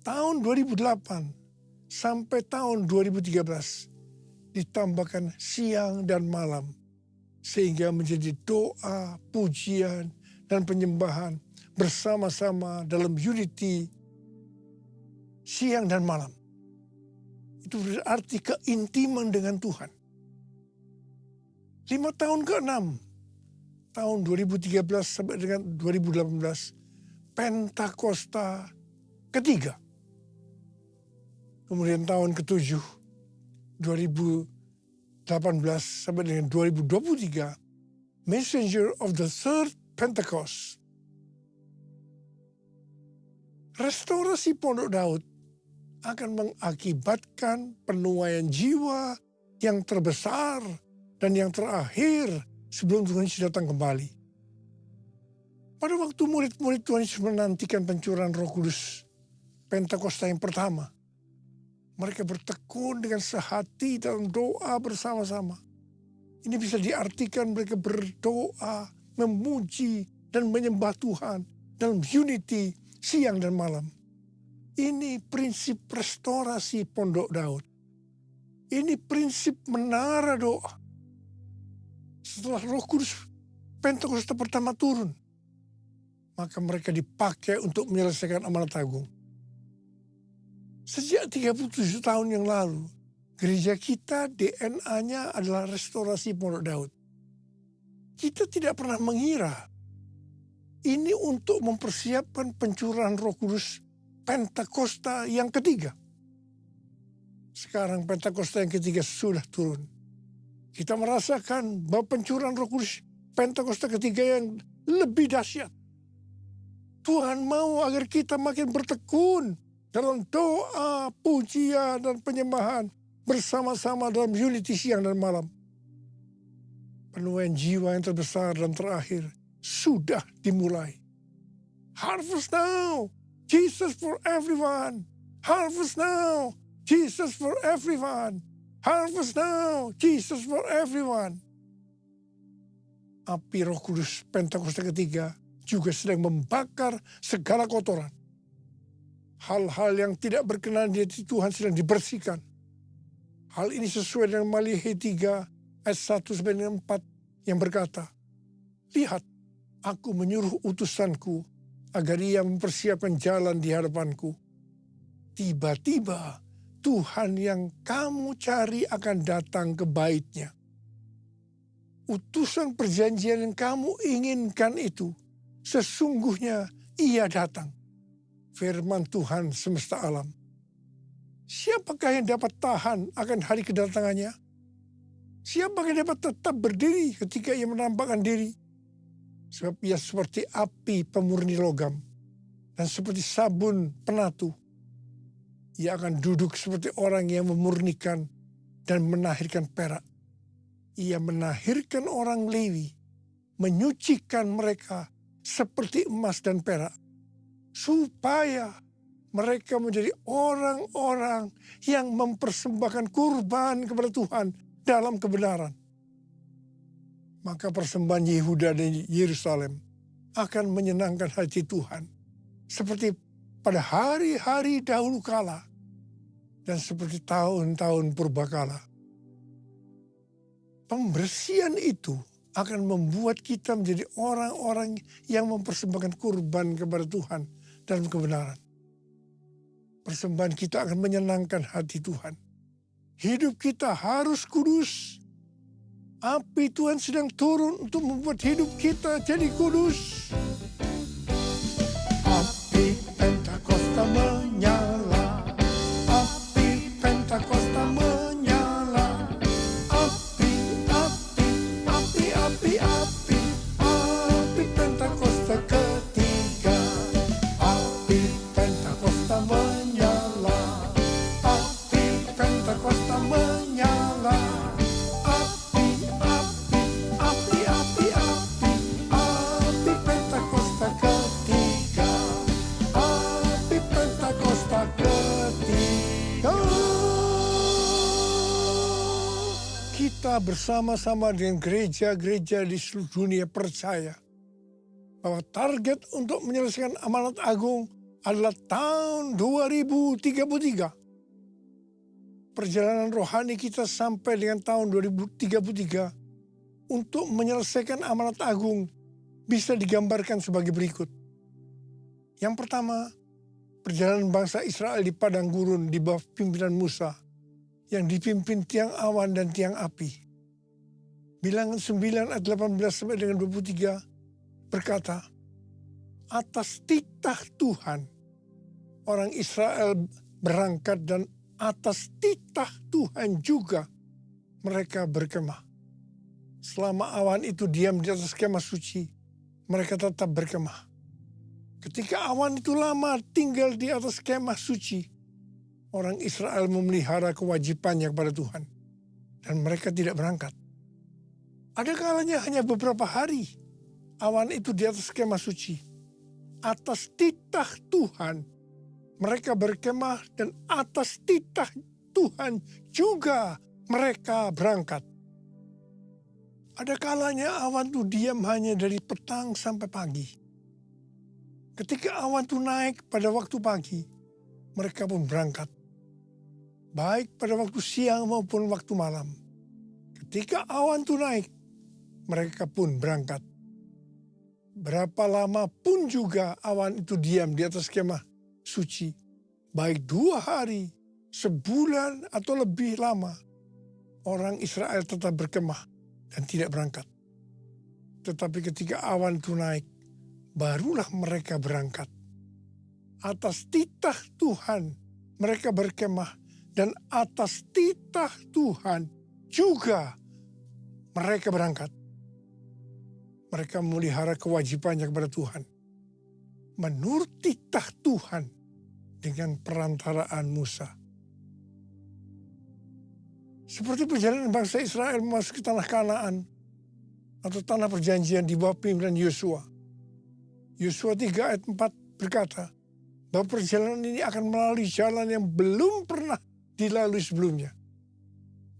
tahun 2008 sampai tahun 2013, ditambahkan siang dan malam, sehingga menjadi doa, pujian, dan penyembahan bersama-sama dalam unity siang dan malam. Itu berarti keintiman dengan Tuhan. 5 tahun ke-6, tahun 2013 sampai dengan 2018, Pentakosta ketiga. Kemudian tahun ke-7, 2018 sampai dengan 2023, Messenger of the Third Pentecost. Restorasi Pondok Daud akan mengakibatkan penuaian jiwa yang terbesar dan yang terakhir sebelum Tuhan Yesus datang kembali. Pada waktu murid-murid Tuhan Yesus menantikan pencurahan Roh Kudus Pentakosta yang pertama, mereka bertekun dengan sehati dalam doa bersama-sama. Ini bisa diartikan mereka berdoa, memuji, dan menyembah Tuhan dalam unity siang dan malam. Ini prinsip restorasi Pondok Daud. Ini prinsip menara doa. Setelah Roh Kudus Pentakosta pertama turun, maka mereka dipakai untuk menyelesaikan amanat agung. Sejak 37 tahun yang lalu, gereja kita DNA-nya adalah restorasi Pondok Daud. Kita tidak pernah mengira ini untuk mempersiapkan pencurahan Roh Kudus Pentakosta yang ketiga. Sekarang Pentakosta yang ketiga sudah turun. Kita merasakan bahwa pencurahan Roh Kudus Pentakosta ketiga yang lebih dahsyat. Tuhan mau agar kita makin bertekun dalam doa, pujian, dan penyembahan bersama-sama dalam unity siang dan malam. Penuaian jiwa yang terbesar dan terakhir sudah dimulai. Harvest now, Jesus for everyone. Harvest now, Jesus for everyone. Harvest now, Jesus for everyone. Api Roh Kudus Pentakosta ketiga juga sedang membakar segala kotoran. Hal-hal yang tidak berkenan di hati Tuhan sedang dibersihkan. Hal ini sesuai dengan Maliaki 3 ayat 1 sampai 4 yang berkata, "Lihat, aku menyuruh utusanku agar ia mempersiapkan jalan di hadapanku. Tiba-tiba Tuhan yang kamu cari akan datang ke baitnya. Utusan perjanjian yang kamu inginkan itu, sesungguhnya ia datang. Firman Tuhan semesta alam. Siapakah yang dapat tahan akan hari kedatangannya? Siapakah yang dapat tetap berdiri ketika ia menampakkan diri? Sebab ia seperti api pemurni logam dan seperti sabun penatu. Ia akan duduk seperti orang yang memurnikan dan menahirkan perak. Ia menahirkan orang Lewi, menyucikan mereka seperti emas dan perak, supaya mereka menjadi orang-orang yang mempersembahkan kurban kepada Tuhan dalam kebenaran. Maka persembahan Yehuda dan Yerusalem akan menyenangkan hati Tuhan, seperti pada hari-hari dahulu kala dan seperti tahun-tahun purbakala. Pembersihan itu akan membuat kita menjadi orang-orang yang mempersembahkan kurban kepada Tuhan dalam kebenaran. Persembahan kita akan menyenangkan hati Tuhan. Hidup kita harus kudus. Api Tuhan sedang turun untuk membuat hidup kita jadi kudus. Api Pentakosta menyala. Api Pentakosta menyala. Api, api, api, api, api. Api Pentakosta ketiga. Api Pentakosta menyala. Api Pentakosta menyala. Api, api, api, api, api. Api Pentakosta ketiga. Api Pentakosta ketiga. Kita bersama-sama dengan gereja-gereja di seluruh dunia percaya bahwa target untuk menyelesaikan amanat agung adalah tahun 2033. Perjalanan rohani kita sampai dengan tahun 2033 untuk menyelesaikan amanat agung bisa digambarkan sebagai berikut. Yang pertama, perjalanan bangsa Israel di padang gurun di bawah pimpinan Musa yang dipimpin tiang awan dan tiang api. Bilangan 9 ayat 18 sampai dengan 23 berkata, atas titah Tuhan orang Israel berangkat dan atas titah Tuhan juga mereka berkemah. Selama awan itu diam di atas kemah suci, mereka tetap berkemah. Ketika awan itu lama tinggal di atas kemah suci, orang Israel memelihara kewajibannya kepada Tuhan. Dan mereka tidak berangkat. Ada kalanya hanya beberapa hari awan itu di atas kemah suci. Atas titah Tuhan mereka berkemah dan atas titah Tuhan juga mereka berangkat. Ada kalanya awan itu diam hanya dari petang sampai pagi. Ketika awan itu naik pada waktu pagi, mereka pun berangkat. Baik pada waktu siang maupun waktu malam. Ketika awan itu naik, mereka pun berangkat. Berapa lama pun juga awan itu diam di atas kemah suci. Baik 2 hari, sebulan atau lebih lama. Orang Israel tetap berkemah dan tidak berangkat. Tetapi ketika awan itu naik, barulah mereka berangkat. Atas titah Tuhan mereka berkemah dan atas titah Tuhan juga mereka berangkat. Mereka memelihara kewajibannya kepada Tuhan. Menurut titah Tuhan dengan perantaraan Musa. Seperti perjalanan bangsa Israel memasuki tanah Kanaan atau tanah perjanjian di bawah pimpinan Yosua. Yosua 3 ayat 4 berkata bahwa perjalanan ini akan melalui jalan yang belum pernah dilalui sebelumnya.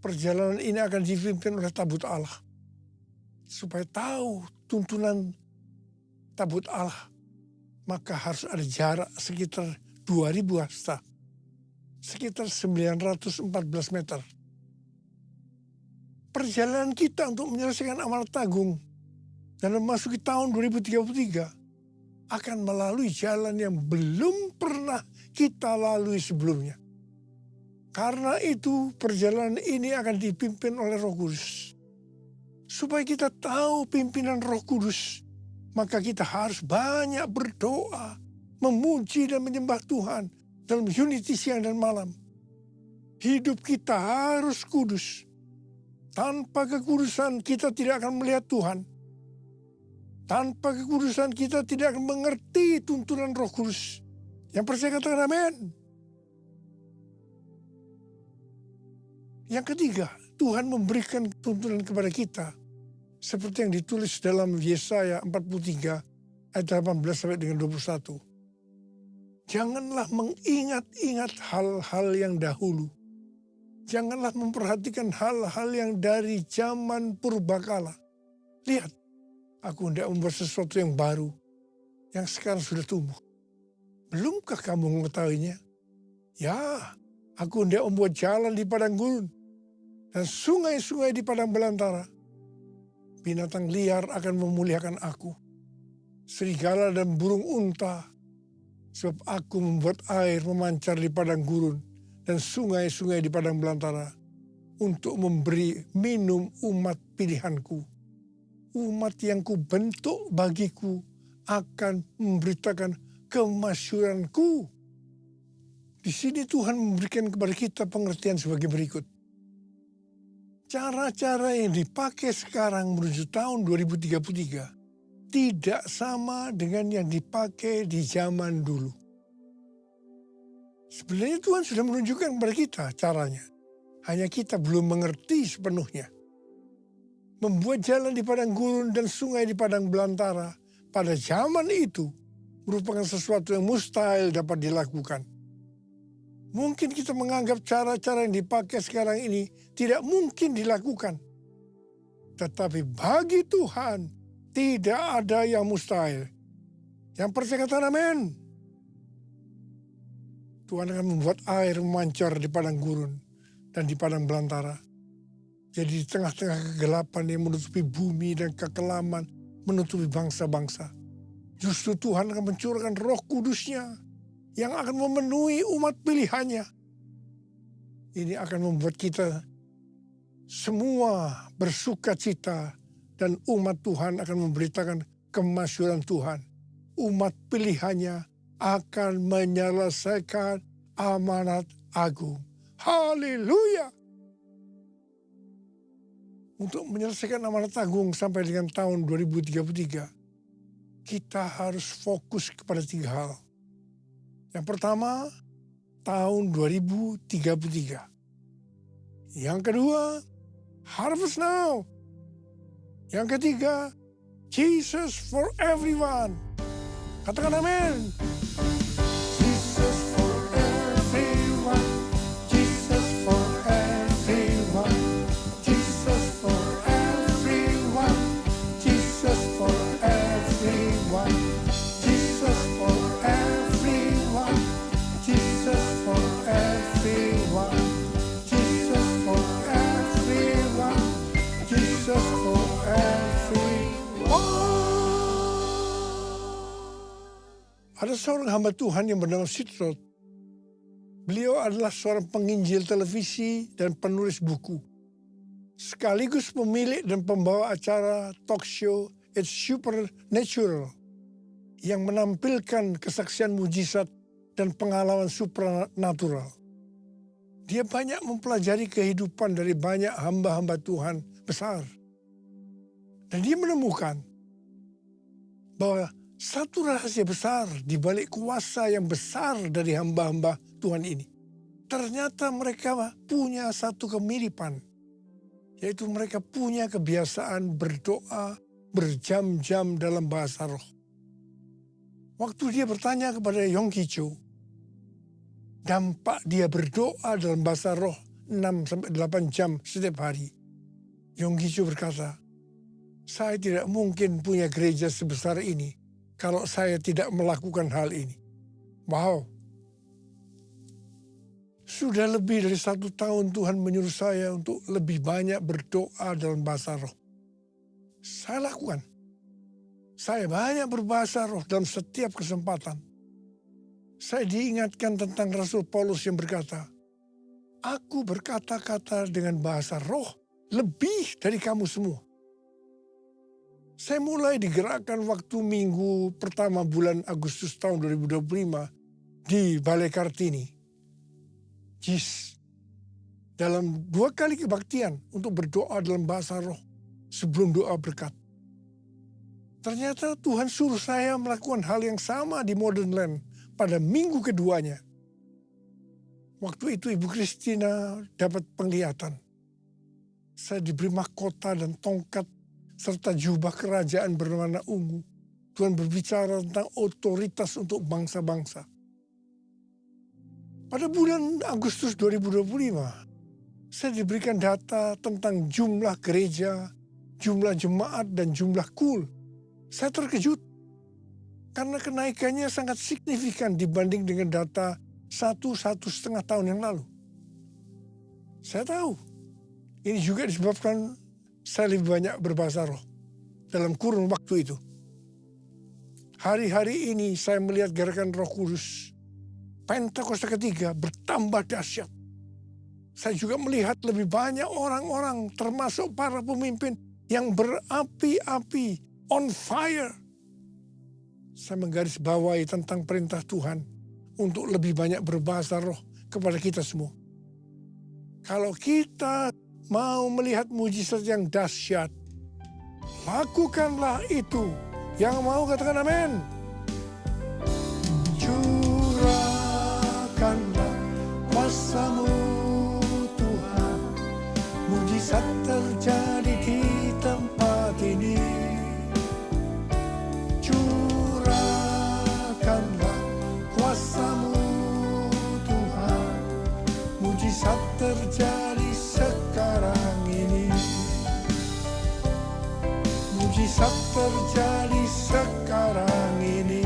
Perjalanan ini akan dipimpin oleh tabut Allah. Supaya tahu tuntunan tabut Allah, maka harus ada jarak sekitar 2000 hasta. Sekitar 914 meter. Perjalanan kita untuk menyelesaikan amanat agung dan memasuki tahun 2033 akan melalui jalan yang belum pernah kita lalui sebelumnya. Karena itu perjalanan ini akan dipimpin oleh Roh Kudus. Supaya kita tahu pimpinan Roh Kudus, maka kita harus banyak berdoa, memuji dan menyembah Tuhan dalam unity siang dan malam. Hidup kita harus kudus. Tanpa kekudusan kita tidak akan melihat Tuhan. Tanpa kekudusan kita tidak akan mengerti tuntunan Roh Kudus. Yang percaya katakan amin. Yang ketiga, Tuhan memberikan tuntunan kepada kita. Seperti yang ditulis dalam Yesaya 43 ayat 18 sampai dengan 21. Janganlah mengingat-ingat hal-hal yang dahulu. Janganlah memperhatikan hal-hal yang dari zaman purbakala. Lihat, aku hendak membuat sesuatu yang baru, yang sekarang sudah tumbuh. Belumkah kamu mengetahuinya? Ya, aku hendak membuat jalan di padang gurun, dan sungai-sungai di padang belantara. Binatang liar akan memuliakan aku. Serigala dan burung unta. Sebab aku membuat air memancar di padang gurun dan sungai-sungai di padang belantara. Untuk memberi minum umat pilihanku. Umat yang kubentuk bagiku akan memberitakan kemasyhuranku. Di sini Tuhan memberikan kepada kita pengertian sebagai berikut. Cara-cara yang dipakai sekarang menuju tahun 2033 tidak sama dengan yang dipakai di zaman dulu. Sebenarnya Tuhan sudah menunjukkan kepada kita caranya. Hanya kita belum mengerti sepenuhnya. Membuat jalan di padang gurun dan sungai di padang belantara pada zaman itu merupakan sesuatu yang mustahil dapat dilakukan. Mungkin kita menganggap cara-cara yang dipakai sekarang ini tidak mungkin dilakukan. Tetapi bagi Tuhan tidak ada yang mustahil. Yang percaya katakan amin. Tuhan akan membuat air memancar di padang gurun dan di padang belantara. Jadi di tengah-tengah kegelapan yang menutupi bumi dan kekelaman menutupi bangsa-bangsa. Justru Tuhan akan mencurahkan Roh Kudus-Nya yang akan memenuhi umat pilihannya. Ini akan membuat kita semua bersuka cita dan umat Tuhan akan memberitakan kemasyhuran Tuhan. Umat pilihannya akan menyelesaikan amanat agung. Haleluya! Untuk menyelesaikan amanat agung sampai dengan tahun 2033, kita harus fokus kepada 3 hal. Yang pertama, tahun 2033. Yang kedua, harvest now. Yang ketiga, Jesus for everyone. Katakan amin. Jesus for everyone. Jesus for everyone. Jesus for everyone. Jesus for everyone. Jesus for everyone. Jesus for everyone. Jesus for everyone. Jesus for everyone. Ada seorang hamba Tuhan yang bernama Sitrot. Beliau adalah seorang penginjil televisi dan penulis buku. Sekaligus pemilik dan pembawa acara talk show It's Supernatural yang menampilkan kesaksian mujizat dan pengalaman supranatural. Dia banyak mempelajari kehidupan dari banyak hamba-hamba Tuhan besar. Dan dia menemukan bahwa satu rahasia besar di balik kuasa yang besar dari hamba-hamba Tuhan ini. Ternyata mereka punya satu kemiripan. Yaitu mereka punya kebiasaan berdoa berjam-jam dalam bahasa roh. Waktu dia bertanya kepada Yong Ki-cho, dampak dia berdoa dalam bahasa roh 6-8 jam setiap hari. Yong Ki-cho berkata, saya tidak mungkin punya gereja sebesar ini kalau saya tidak melakukan hal ini. Wow. Sudah lebih dari 1 tahun Tuhan menyuruh saya untuk lebih banyak berdoa dalam bahasa roh. Saya lakukan. Saya banyak berbahasa roh dalam setiap kesempatan. Saya diingatkan tentang Rasul Paulus yang berkata, aku berkata-kata dengan bahasa roh lebih dari kamu semua. Saya mulai digerakkan waktu minggu pertama bulan Agustus tahun 2025 di Balai Kartini. JIS. Dalam 2 kali kebaktian untuk berdoa dalam bahasa roh sebelum doa berkat. Ternyata Tuhan suruh saya melakukan hal yang sama di Modern Land pada minggu keduanya. Waktu itu Ibu Christina dapat penglihatan. Saya diberi mahkota dan tongkat serta jubah kerajaan berwarna ungu. Tuhan berbicara tentang otoritas untuk bangsa-bangsa. Pada bulan Agustus 2025, saya diberikan data tentang jumlah gereja, jumlah jemaat, dan jumlah kul. Saya terkejut karena kenaikannya sangat signifikan dibanding dengan data 1,5 tahun yang lalu. Saya tahu ini juga disebabkan saya lebih banyak berbahasa roh dalam kurun waktu itu. Hari-hari ini saya melihat gerakan Roh Kudus Pentakosta ketiga bertambah dahsyat. Saya juga melihat lebih banyak orang-orang termasuk para pemimpin yang berapi-api, on fire. Saya menggarisbawahi tentang perintah Tuhan untuk lebih banyak berbahasa roh kepada kita semua. Kalau kita mau melihat mujizat yang dahsyat, lakukanlah itu. Yang mau katakan amin. Curahkanlah kuasa-Mu Tuhan, mujizat terjadi di tempat ini. Curahkanlah kuasa-Mu Tuhan, mujizat terjadi sekarang ini. Mujizat terjadi sekarang ini.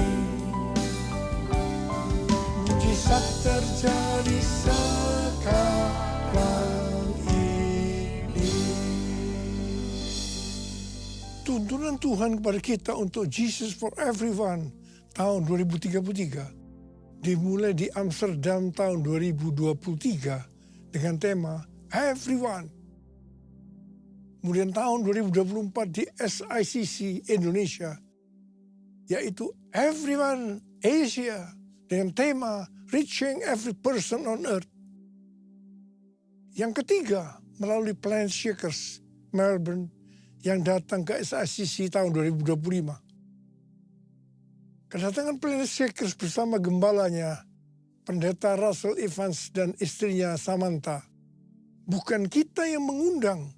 Mujizat terjadi sekarang ini. Tuntunan Tuhan kepada kita untuk Jesus for Everyone tahun 2033 dimulai di Amsterdam tahun 2023 dengan tema Everyone. Kemudian tahun 2024 di SICC Indonesia, yaitu Everyone Asia dengan tema Reaching Every Person on Earth. Yang ketiga, melalui Planet Shakers Melbourne yang datang ke SICC tahun 2025. Kedatangan Planet Shakers bersama gembalanya, Pendeta Russell Evans dan istrinya Samantha, bukan kita yang mengundang,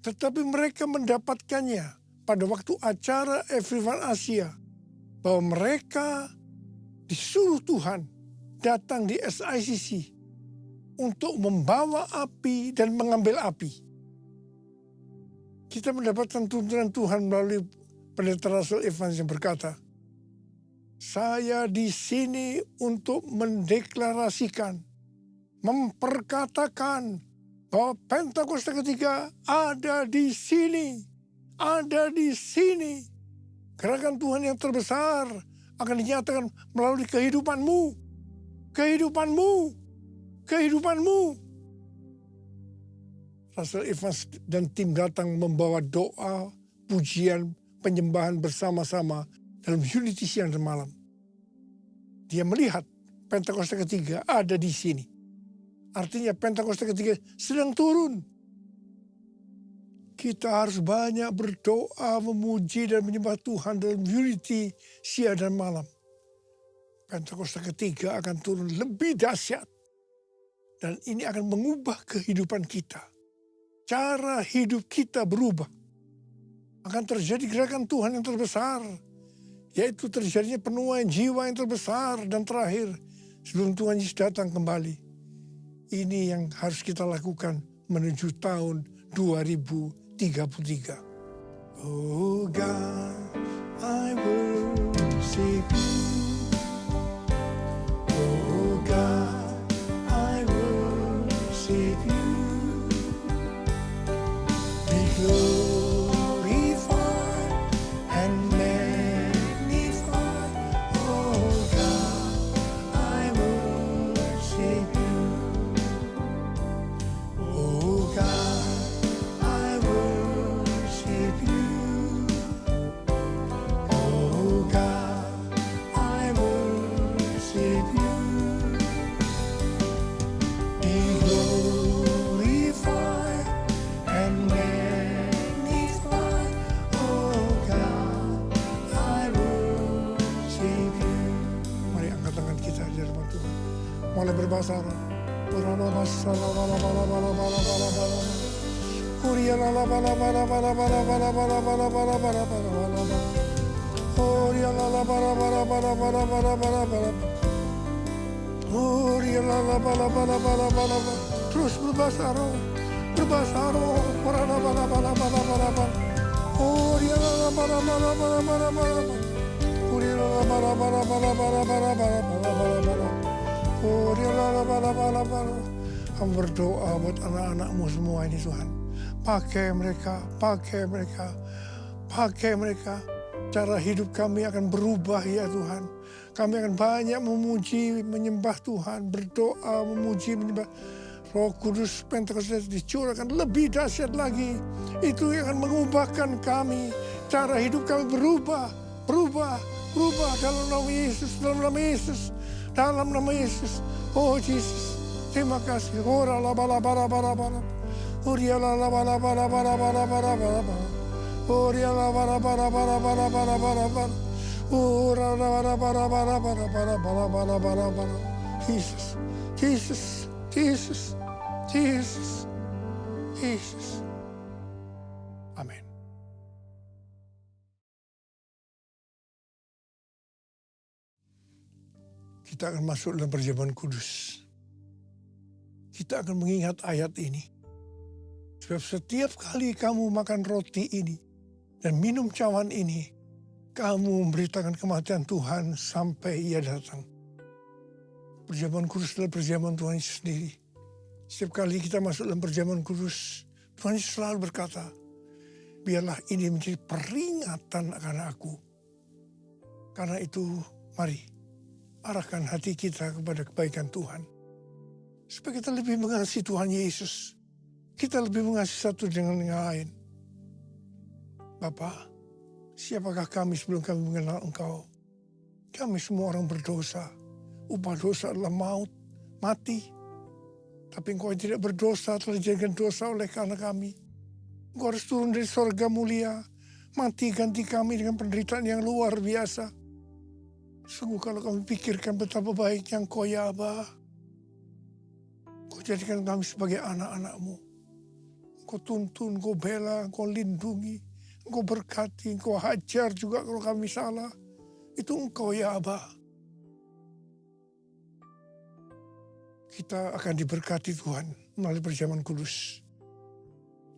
tetapi mereka mendapatkannya pada waktu acara Everyone Asia, bahwa mereka disuruh Tuhan datang di SICC untuk membawa api dan mengambil api. Kita mendapatkan tuntunan Tuhan melalui Pendeta Russell Evans yang berkata, saya di sini untuk mendeklarasikan, memperkatakan bahwa Pentakosta ketiga ada di sini, ada di sini. Gerakan Tuhan yang terbesar akan dinyatakan melalui kehidupanmu, kehidupanmu, kehidupanmu. Russell Evans dan tim datang membawa doa, pujian, penyembahan bersama-sama dalam unity siang dan malam. Dia melihat Pentakosta ketiga ada di sini. Artinya Pentakosta ketiga sedang turun. Kita harus banyak berdoa, memuji dan menyembah Tuhan dalam unity siang dan malam. Pentakosta ketiga akan turun lebih dahsyat. Dan ini akan mengubah kehidupan kita. Cara hidup kita berubah. Akan terjadi gerakan Tuhan yang terbesar. Yaitu terjadinya penuaian jiwa yang terbesar dan terakhir sebelum Tuhan Yesus datang kembali. Ini yang harus kita lakukan menuju tahun 2033. Oh God, I worship you. Oh God, I worship you. Be glorified and magnified. Oh God, I worship you. Oh God, I worship you. Oh God, I worship you. Be glorified and magnified. Oh God, I worship you. Mari angkat tangan kita di hadapan Tuhan. Mulai berbahasa roh. Terus berbahasa roh. Berbahasa roh. Kamu berdoa buat anak-anakmu semua ini Tuhan. Pakai mereka, pakai mereka, pakai mereka. Cara hidup kami akan berubah ya Tuhan. Kami akan banyak memuji, menyembah Tuhan. Berdoa, memuji, menyembah. Roh Kudus Pentakosta dicurahkan lebih dahsyat lagi. Itu yang akan mengubahkan kami. Cara hidup kami berubah, berubah, berubah dalam nama Yesus, dalam nama Yesus, dalam nama Yesus. Oh Yesus, terima kasih. Ora la bala bala bala bala. Oria la la bala bala bala bala bala bala. Oria la bala bala bala bala bala bala bala. Ora la bala bala bala bala bala bala bala bala bala. Jesus, Jesus, Jesus, Jesus, Jesus. Amin. Kita akan masuk dalam perjamuan kudus. Kita akan mengingat ayat ini. Sebab setiap kali kamu makan roti ini dan minum cawan ini, kamu memberitakan kematian Tuhan sampai Ia datang. Perjamuan kudus adalah perjamuan Tuhan Yesus sendiri. Setiap kali kita masuk dalam perjamuan kudus, Tuhan Yesus selalu berkata, biarlah ini menjadi peringatan akan aku. Karena itu, mari arahkan hati kita kepada kebaikan Tuhan. Supaya kita lebih mengasihi Tuhan Yesus. Kita lebih mengasihi satu dengan yang lain. Bapa, siapakah kami sebelum kami mengenal Engkau? Kami semua orang berdosa. Upah dosa adalah maut, mati. Tapi Engkau yang tidak berdosa telah dijadikan dosa oleh karena kami. Engkau harus turun dari sorga mulia. Mati ganti kami dengan penderitaan yang luar biasa. Sungguh kalau kami pikirkan betapa baiknya Engkau ya Aba. Engkau jadikan kami sebagai anak-anak-Mu. Engkau tuntun, Engkau bela, Engkau lindungi. Engkau berkati, Engkau hajar juga kalau kami salah. Itu Engkau ya Aba. Kita akan diberkati Tuhan melalui perjamuan kudus.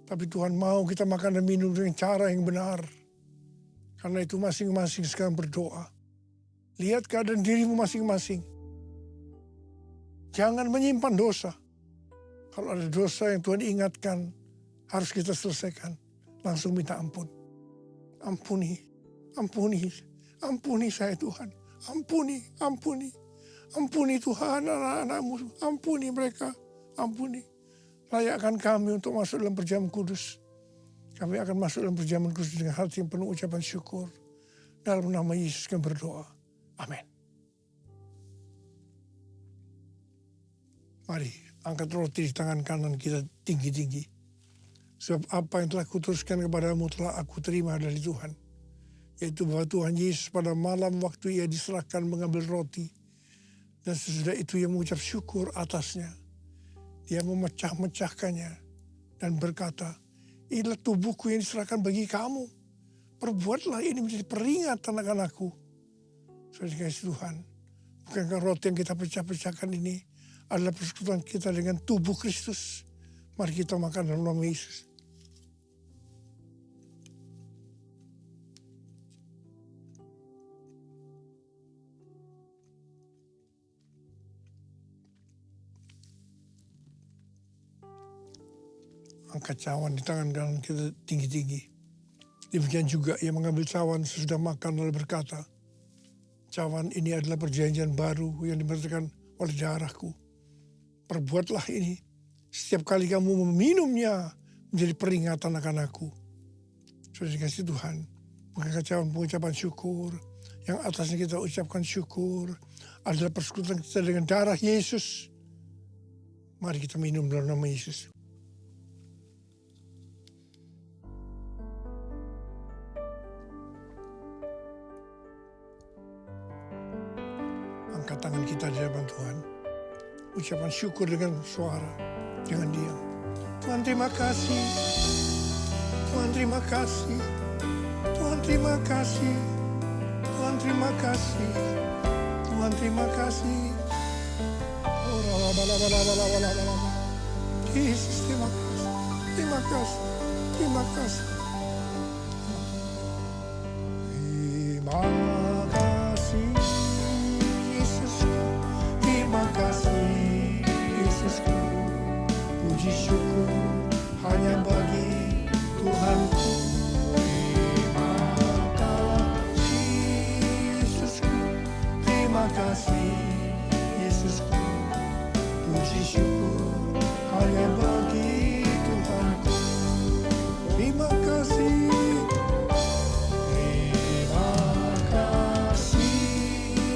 Tapi Tuhan mau kita makan dan minum dengan cara yang benar. Karena itu masing-masing sekarang berdoa. Lihat keadaan dirimu masing-masing. Jangan menyimpan dosa. Kalau ada dosa yang Tuhan ingatkan, harus kita selesaikan. Langsung minta ampun. Ampuni, ampuni, ampuni saya Tuhan. Ampuni, ampuni. Ampuni Tuhan anak-anak-Mu. Ampuni mereka, ampuni. Layakkan kami untuk masuk dalam perjamuan kudus. Kami akan masuk dalam perjamuan kudus dengan hati yang penuh ucapan syukur. Dalam nama Yesus kami berdoa. Amin. Mari angkat roti di tangan kanan kita tinggi-tinggi. Sebab apa yang telah kuteruskan kepadamu telah aku terima dari Tuhan. Yaitu bahwa Tuhan Yesus pada malam waktu ia diserahkan mengambil roti. Dan sesudah itu ia mengucap syukur atasnya. Dia memecah-mecahkannya dan berkata, inilah tubuhku yang diserahkan bagi kamu. Perbuatlah ini menjadi peringatan akan aku. Saudara dikasihi Tuhan, bukankah roti yang kita pecah-pecahkan ini adalah persekutuan kita dengan tubuh Kristus. Mari kita makan dalam nama Yesus. Angkat cawan di tangan kanan kita tinggi-tinggi. Demikian juga ia mengambil cawan sesudah makan lalu berkata, cawan ini adalah perjanjian baru yang diberitakan oleh darahku. Perbuatlah ini setiap kali kamu meminumnya menjadi peringatan akan aku. Sudah dikasih Tuhan, bukankah cawan pengucapan syukur yang atasnya kita ucapkan syukur adalah persekutuan kita dengan darah Yesus. Mari kita minum dalam nama Yesus. Angkat tangan kita di hadapan Tuhan. Ucapan syukur dengan suara, jangan diam. Tuhan terima kasih. Tuhan terima kasih. Tuhan terima kasih. Tuhan terima kasih. Tuhan terima kasih. Yesus terima kasih. Terima kasih. Terima kasih. Terima kasih. Terima kasih Yesusku, puji syukur hanya bagi Tuhanku. Terima kasih Yesusku, terima kasih Yesusku, puji syukur hanya bagi Tuhanku. Terima kasih. Terima kasih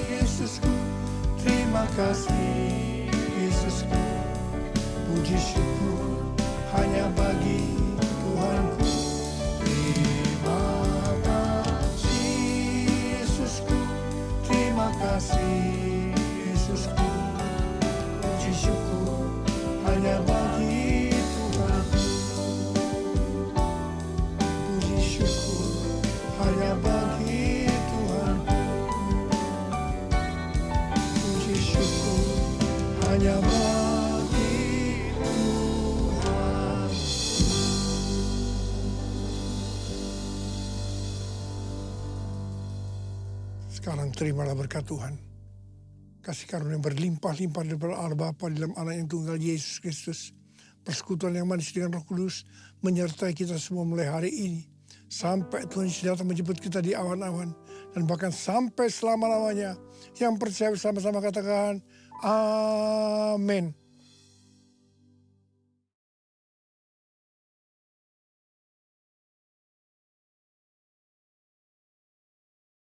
Yesusku. Terima kasih Yesusku, puji syukur hanya bagi Tuhanku. Terima kasih Yesusku, terima kasih Yesusku, puji syukur hanya bagi Tuhanku. Puji syukur hanya bagi Tuhanku. Hanya bagi Tuhan. Sekarang terimalah berkat Tuhan. Kasih karunia yang berlimpah-limpah daripada Allah Bapa dalam Anak yang tunggal Yesus Kristus. Persekutuan yang manis dengan Roh Kudus menyertai kita semua mulai hari ini. Sampai Tuhan Yesus datang menjemput kita di awan-awan. Dan bahkan sampai selama-lamanya. Yang percaya sama-sama katakan, amin.